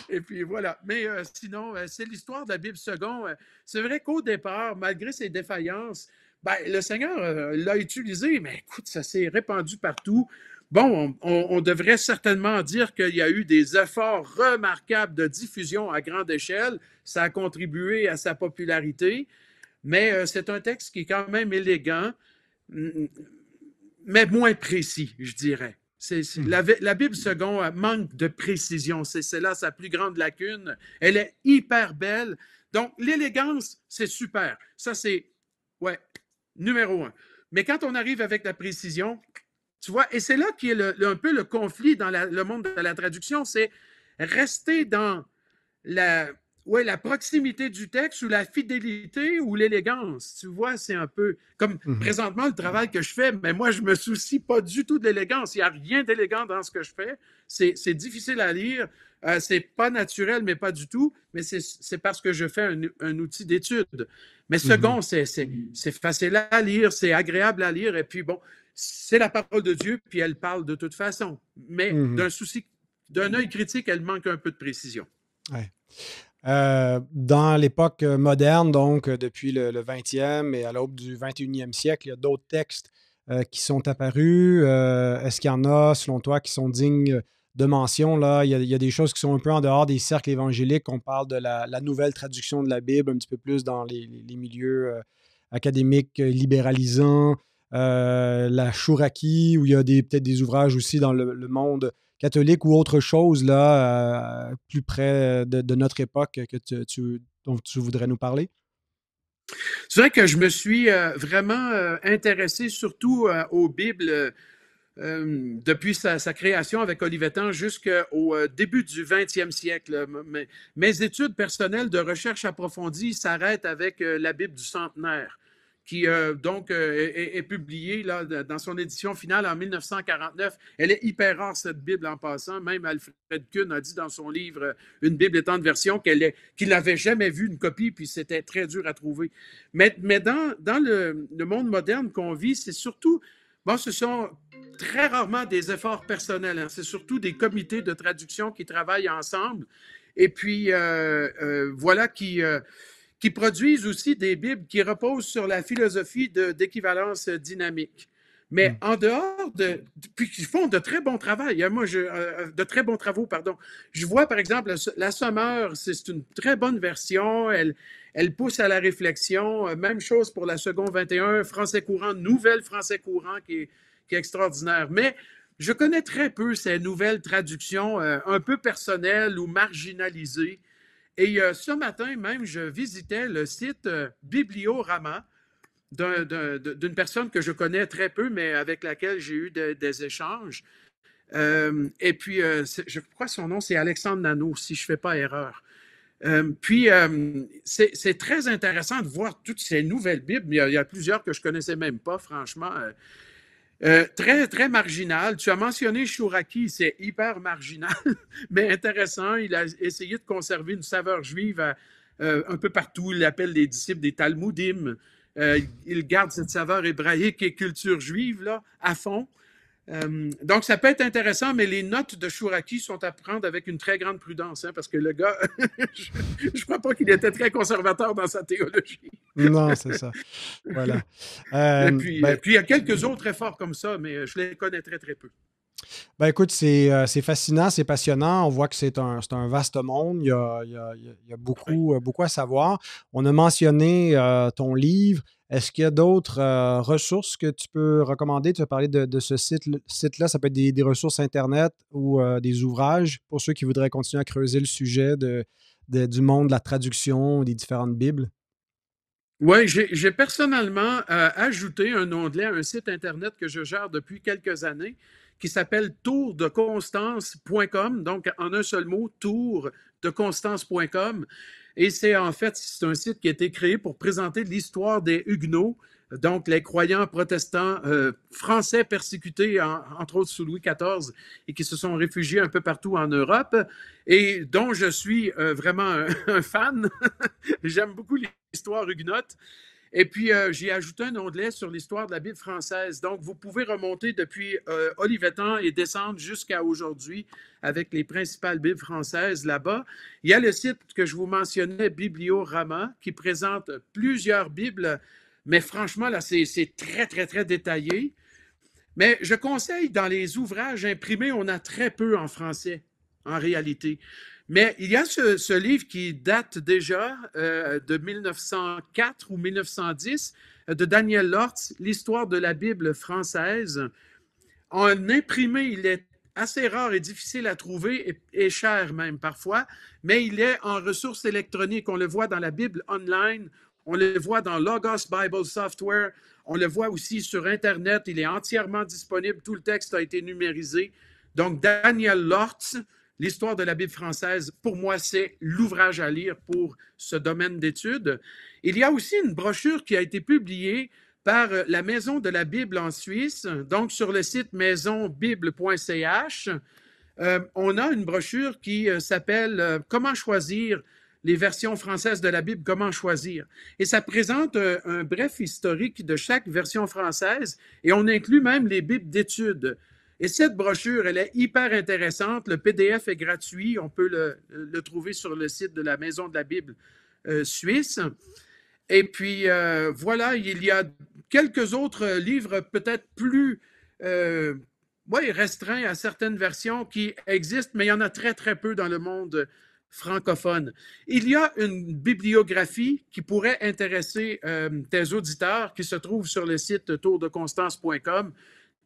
Et puis voilà. Mais sinon, c'est l'histoire de la Bible seconde. C'est vrai qu'au départ, malgré ses défaillances, ben, le Seigneur l'a utilisé, mais écoute, ça s'est répandu partout. Bon, on devrait certainement dire qu'il y a eu des efforts remarquables de diffusion à grande échelle. Ça a contribué à sa popularité, mais c'est un texte qui est quand même élégant, mais moins précis, je dirais. La Bible seconde manque de précision. C'est là sa plus grande lacune. Elle est hyper belle. Donc, l'élégance, c'est super. Ça, c'est, ouais, numéro un. Mais quand on arrive avec la précision, tu vois, et c'est là qui est un peu le conflit dans le monde de la traduction, c'est rester dans la proximité du texte ou la fidélité ou l'élégance. Tu vois, c'est un peu comme présentement le travail que je fais, mais moi, je ne me soucie pas du tout de l'élégance. Il n'y a rien d'élégant dans ce que je fais. C'est difficile à lire. C'est pas naturel, mais pas du tout. Mais c'est parce que je fais un outil d'étude. Mais second, c'est facile à lire, c'est agréable à lire. Et puis, bon, c'est la parole de Dieu, puis elle parle de toute façon. Mais d'un œil critique, elle manque un peu de précision. Ouais. Dans l'époque moderne, donc depuis le 20e et à l'aube du 21e siècle, il y a d'autres textes qui sont apparus. Est-ce qu'il y en a, selon toi, qui sont dignes de mention? Là? Il y a des choses qui sont un peu en dehors des cercles évangéliques. On parle de la nouvelle traduction de la Bible, un petit peu plus dans les milieux académiques libéralisants. La Chouraki, où il y a peut-être des ouvrages aussi dans le monde catholique ou autre chose là, plus près de notre époque dont tu voudrais nous parler? C'est vrai que je me suis vraiment intéressé surtout aux Bibles depuis sa création avec Olivetan jusqu'au début du 20e siècle. Mes études personnelles de recherche approfondie s'arrêtent avec la Bible du centenaire, qui donc est publiée là, dans son édition finale en 1949. Elle est hyper rare, cette Bible, en passant. Même Alfred Kuhn a dit dans son livre « Une Bible est en version » qu'il n'avait jamais vu une copie, puis c'était très dur à trouver. Mais dans le monde moderne qu'on vit, c'est surtout... Bon, ce sont très rarement des efforts personnels. Hein. C'est surtout des comités de traduction qui travaillent ensemble et puis voilà qui produisent aussi des Bibles qui reposent sur la philosophie d'équivalence dynamique. Mais en dehors puis qui font de très bons travaux. De très bons travaux, pardon. Je vois, par exemple, la Sommeur, c'est une très bonne version. Elle pousse à la réflexion. Même chose pour la seconde 21, français courant, nouvelle français courant qui est extraordinaire. Mais je connais très peu ces nouvelles traductions un peu personnelles ou marginalisées. Et ce matin même, je visitais le site Bibliorama d'une personne que je connais très peu, mais avec laquelle j'ai eu des échanges. Et puis, je crois que son nom, c'est Alexandre Nano, si je ne fais pas erreur. C'est très intéressant de voir toutes ces nouvelles Bibles. Il y a plusieurs que je ne connaissais même pas, franchement. Très, très marginal. Tu as mentionné Chouraki, c'est hyper marginal, mais intéressant. Il a essayé de conserver une saveur juive un peu partout. Il appelle les disciples des Talmudim. Il garde cette saveur hébraïque et culture juive là, à fond. Donc, ça peut être intéressant, mais les notes de Chouraki sont à prendre avec une très grande prudence, hein, parce que le gars, je ne crois pas qu'il était très conservateur dans sa théologie. Non, c'est ça. Voilà. Et puis, il y a quelques autres efforts comme ça, mais je les connais très, très peu. Ben écoute, c'est fascinant, c'est passionnant. On voit que c'est un vaste monde. Il y a beaucoup, beaucoup à savoir. On a mentionné ton livre. Est-ce qu'il y a d'autres ressources que tu peux recommander? Tu as parlé de ce site-là. Ça peut être des ressources Internet ou des ouvrages pour ceux qui voudraient continuer à creuser le sujet du monde de la traduction des différentes Bibles. Oui, j'ai personnellement ajouté un onglet à un site Internet que je gère depuis quelques années qui s'appelle tourdeconstance.com, donc en un seul mot, tourdeconstance.com. Et c'est un site qui a été créé pour présenter l'histoire des Huguenots, donc les croyants protestants français persécutés, entre autres sous Louis XIV, et qui se sont réfugiés un peu partout en Europe, et dont je suis vraiment un fan. J'aime beaucoup l'histoire huguenote. Et puis, j'ai ajouté un onglet sur l'histoire de la Bible française. Donc, vous pouvez remonter depuis Olivetan et descendre jusqu'à aujourd'hui avec les principales Bibles françaises là-bas. Il y a le site que je vous mentionnais, Bibliorama, qui présente plusieurs Bibles, mais franchement, là, c'est très, très, très détaillé. Mais je conseille, dans les ouvrages imprimés, on a très peu en français, en réalité. Mais il y a ce livre qui date déjà de 1904 ou 1910 de Daniel Lortz, L'histoire de la Bible française. En imprimé, il est assez rare et difficile à trouver et cher même parfois, mais il est en ressources électroniques. On le voit dans la Bible online, on le voit dans Logos Bible Software, on le voit aussi sur Internet. Il est entièrement disponible. Tout le texte a été numérisé. Donc, Daniel Lortz, L'histoire de la Bible française, pour moi, c'est l'ouvrage à lire pour ce domaine d'études. Il y a aussi une brochure qui a été publiée par la Maison de la Bible en Suisse, donc sur le site maisonbible.ch. On a une brochure qui s'appelle Comment choisir les versions françaises de la Bible, comment choisir. Et ça présente un bref historique de chaque version française et on inclut même les Bibles d'études. Et cette brochure, elle est hyper intéressante. Le PDF est gratuit. On peut le trouver sur le site de la Maison de la Bible suisse. Et puis, voilà, il y a quelques autres livres peut-être plus restreints à certaines versions qui existent, mais il y en a très, très peu dans le monde francophone. Il y a une bibliographie qui pourrait intéresser tes auditeurs qui se trouve sur le site tourdeconstance.com.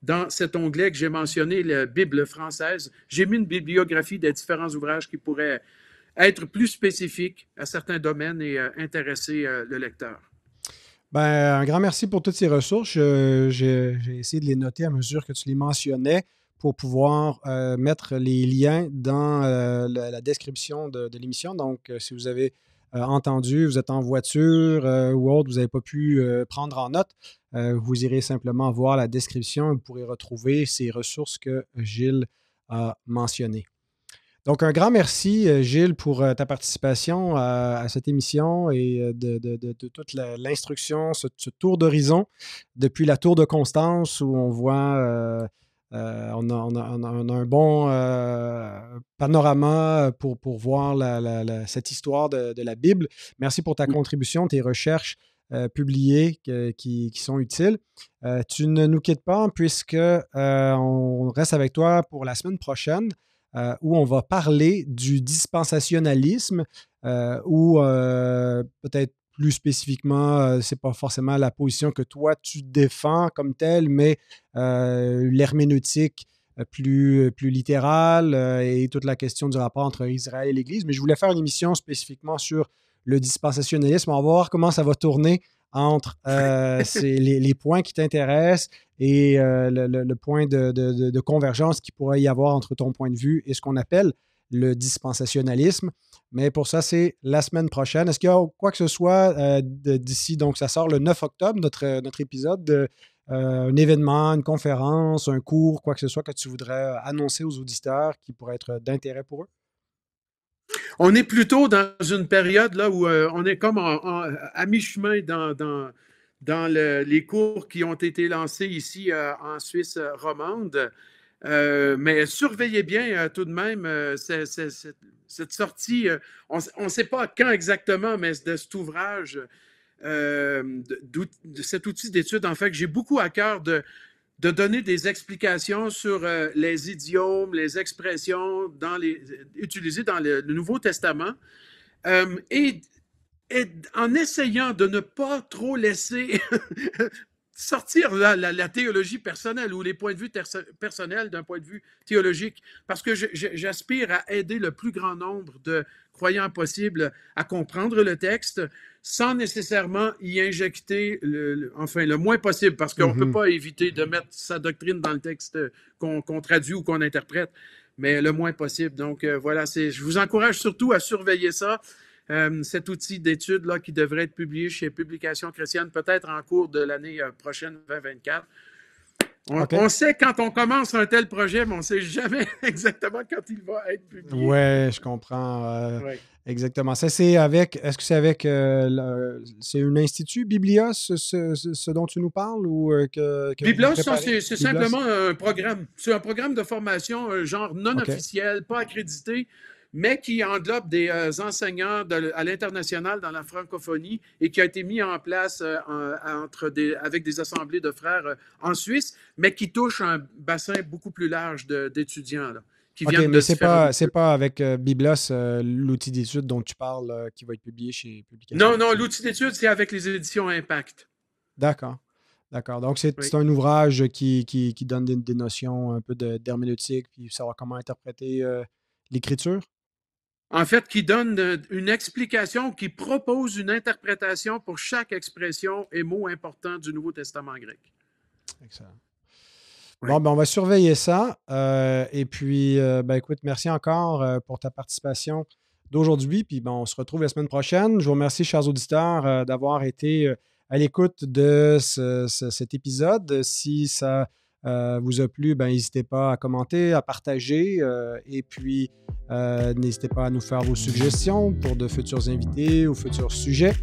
Dans cet onglet que j'ai mentionné, la Bible française, j'ai mis une bibliographie des différents ouvrages qui pourraient être plus spécifiques à certains domaines et intéresser le lecteur. Ben, un grand merci pour toutes ces ressources. J'ai essayé de les noter à mesure que tu les mentionnais pour pouvoir mettre les liens dans la description de l'émission. Donc, si vous avez entendu, vous êtes en voiture ou autre, vous n'avez pas pu prendre en note, vous irez simplement voir la description et vous pourrez retrouver ces ressources que Gilles a mentionnées. Donc, un grand merci, Gilles, pour ta participation à cette émission et de toute l'instruction, ce tour d'horizon depuis la Tour de Constance où on voit, on a un bon panorama pour voir cette histoire de la Bible. Merci pour ta contribution, tes recherches publiées qui sont utiles. Tu ne nous quittes pas puisque on reste avec toi pour la semaine prochaine. Où on va parler du dispensationalisme, ou peut-être plus spécifiquement, c'est pas forcément la position que toi tu défends comme telle, mais l'herméneutique plus littérale et toute la question du rapport entre Israël et l'Église. Mais je voulais faire une émission spécifiquement sur le dispensationalisme. On va voir comment ça va tourner entre les points qui t'intéressent et le point de convergence qu'il pourrait y avoir entre ton point de vue et ce qu'on appelle le dispensationalisme. Mais pour ça, c'est la semaine prochaine. Est-ce qu'il y a quoi que ce soit d'ici, donc ça sort le 9 octobre, notre épisode, un événement, une conférence, un cours, quoi que ce soit que tu voudrais annoncer aux auditeurs qui pourrait être d'intérêt pour eux? On est plutôt dans une période là où on est comme à mi-chemin dans les cours qui ont été lancés ici en Suisse romande. Mais surveillez bien tout de même cette sortie. On ne sait pas quand exactement, mais de cet ouvrage, de cet outil d'étude, en fait, que j'ai beaucoup à cœur de donner des explications sur les idiomes, les expressions utilisées dans le Nouveau Testament. Et en essayant de ne pas trop laisser sortir la théologie personnelle ou les points de vue personnels d'un point de vue théologique, parce que j'aspire à aider le plus grand nombre de croyants possible à comprendre le texte sans nécessairement y injecter le moins possible, parce qu'on ne peut pas éviter de mettre sa doctrine dans le texte qu'on traduit ou qu'on interprète, mais le moins possible. Donc voilà, je vous encourage surtout à surveiller ça. Cet outil d'étude là, qui devrait être publié chez Publications chrétiennes, peut-être en cours de l'année prochaine 2024. On sait quand on commence un tel projet, mais on ne sait jamais exactement quand il va être publié. Oui, je comprends. Exactement. Ça, est-ce que c'est avec, c'est un institut, Biblia, ce dont tu nous parles? Biblos, c'est simplement un programme. C'est un programme de formation, genre non officiel, pas accrédité, mais qui englobe des enseignants à l'international dans la francophonie et qui a été mis en place avec des assemblées de frères en Suisse, mais qui touche un bassin beaucoup plus large d'étudiants là, qui viennent de différents... c'est pas avec Biblos, l'outil d'étude dont tu parles, qui va être publié chez Publications. Non, l'outil d'étude, c'est avec les éditions Impact. D'accord. Donc, c'est un ouvrage qui donne des notions un peu d'herméneutique, puis savoir comment interpréter l'écriture? En fait, qui donne une explication, qui propose une interprétation pour chaque expression et mot important du Nouveau Testament grec. Excellent. Oui. Bon, on va surveiller ça. Et puis, écoute, merci encore pour ta participation d'aujourd'hui. Puis, on se retrouve la semaine prochaine. Je vous remercie, chers auditeurs, d'avoir été à l'écoute de cet épisode. Si ça vous a plu, n'hésitez pas à commenter, à partager et puis n'hésitez pas à nous faire vos suggestions pour de futurs invités ou futurs sujets.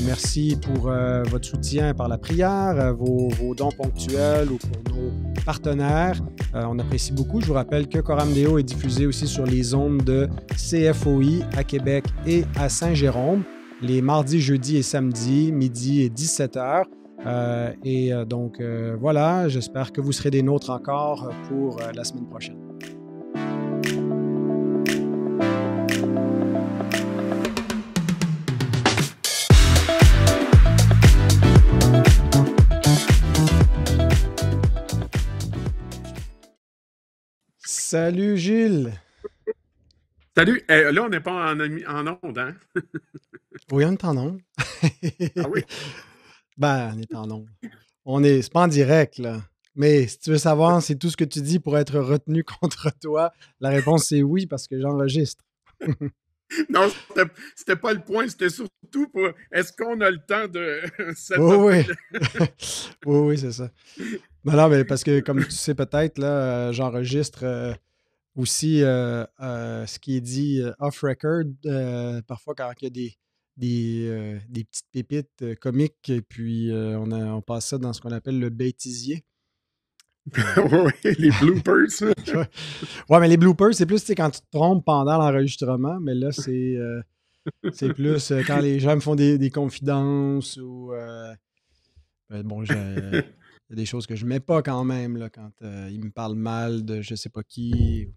Merci pour votre soutien par la prière, vos dons ponctuels ou pour nos partenaires. On apprécie beaucoup. Je vous rappelle que Coram Deo est diffusé aussi sur les ondes de CFOI à Québec et à Saint-Jérôme les mardis, jeudis et samedis, midi et 17h. Donc, voilà, j'espère que vous serez des nôtres encore pour la semaine prochaine. Salut Gilles! Salut! Là, on n'est pas en onde, hein? Oui, on est en onde. Ah oui? On est en onde. C'est pas en direct, là. Mais si tu veux savoir si tout ce que tu dis pourrait être retenu contre toi, la réponse c'est oui, parce que j'enregistre. Non, c'était pas le point, c'était surtout pour est-ce qu'on a le temps de oui. Oui, c'est ça. Non, mais parce que comme tu sais peut-être, là, j'enregistre aussi ce qui est dit off-record, parfois quand il y a des petites pépites comiques, et puis on passe ça dans ce qu'on appelle le bêtisier. Oui, les bloopers. Ouais, mais les bloopers, c'est plus quand tu te trompes pendant l'enregistrement, mais là, c'est plus quand les gens me font des confidences ou... il y a des choses que je mets pas quand même, là, quand ils me parlent mal de je sais pas qui,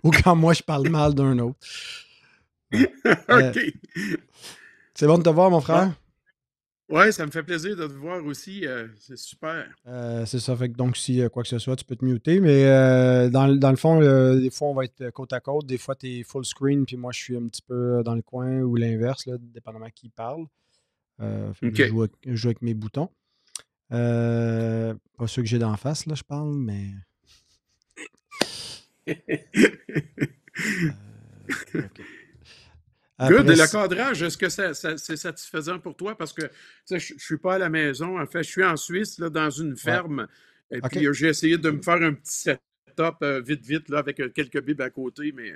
ou quand moi je parle mal d'un autre. OK. C'est bon de te voir, mon frère? Ouais, ça me fait plaisir de te voir aussi. C'est super. C'est ça. Fait que donc, si quoi que ce soit, tu peux te muter. Mais dans le fond, des fois, on va être côte à côte. Des fois, tu es full screen, puis moi, je suis un petit peu dans le coin ou l'inverse, là, dépendamment qui parle. Fait que OK. je joue avec mes boutons. Pas ceux que j'ai d'en face, là, je parle, mais. OK. Good. Après, Et le cadrage, est-ce que c'est satisfaisant pour toi? Parce que tu sais, je ne suis pas à la maison. En fait, je suis en Suisse, là, dans une ouais. ferme. Et OK. puis, j'ai essayé de me faire un petit setup vite, vite, là, avec quelques bibes à côté. Mais je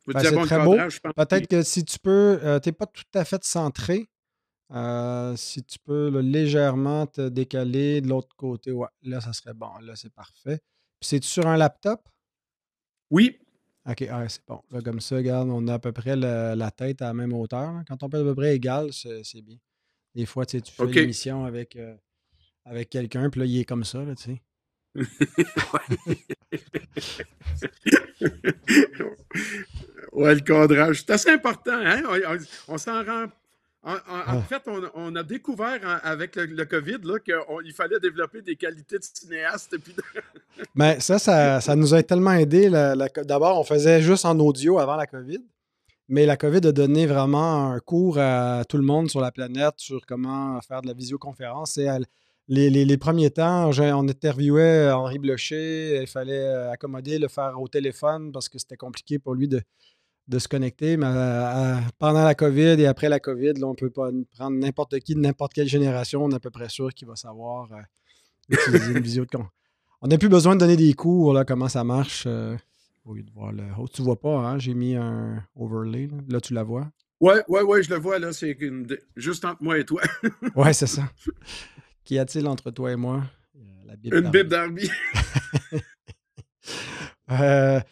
peux te Ben, dire, c'est bon, le très beau. cadrage, je pense Peut-être qu'il que si tu peux, tu n'es pas tout à fait centré. Si tu peux là, légèrement te décaler de l'autre côté, ouais, là, ça serait bon. Là, c'est parfait. Puis c'est sur un laptop? oui. OK, ouais, c'est bon. Là, comme ça, regarde, on a à peu près la tête à la même hauteur, là. Quand on peut à peu près égal, c'est bien. Des fois, tu sais, tu fais OK. l'émission avec quelqu'un, puis là, il est comme ça, là, tu sais. Ouais, le cadrage, c'est assez important, hein? On s'en rend. En Ah. fait, on a découvert avec le COVID là, qu'il fallait développer des qualités de cinéaste. Et puis Mais ça nous a tellement aidé. D'abord, on faisait juste en audio avant la COVID. Mais la COVID a donné vraiment un cours à tout le monde sur la planète sur comment faire de la visioconférence. Et les premiers temps, on interviewait Henri Blocher, il fallait accommoder, le faire au téléphone parce que c'était compliqué pour lui de se connecter. Mais pendant la COVID et après la COVID, là, on peut pas prendre n'importe qui de n'importe quelle génération, on est à peu près sûr qu'il va savoir utiliser une visioconférence. On n'a plus besoin de donner des cours, là, comment ça marche. Au lieu de voir le haut. Tu vois pas, hein? J'ai mis un overlay. Là, tu la vois. ouais, ouais, ouais, je le vois là, c'est juste entre moi et toi. Ouais, c'est ça. Qu'y a-t-il entre toi et moi? La Bible Une bible d'Arby. d'Arby.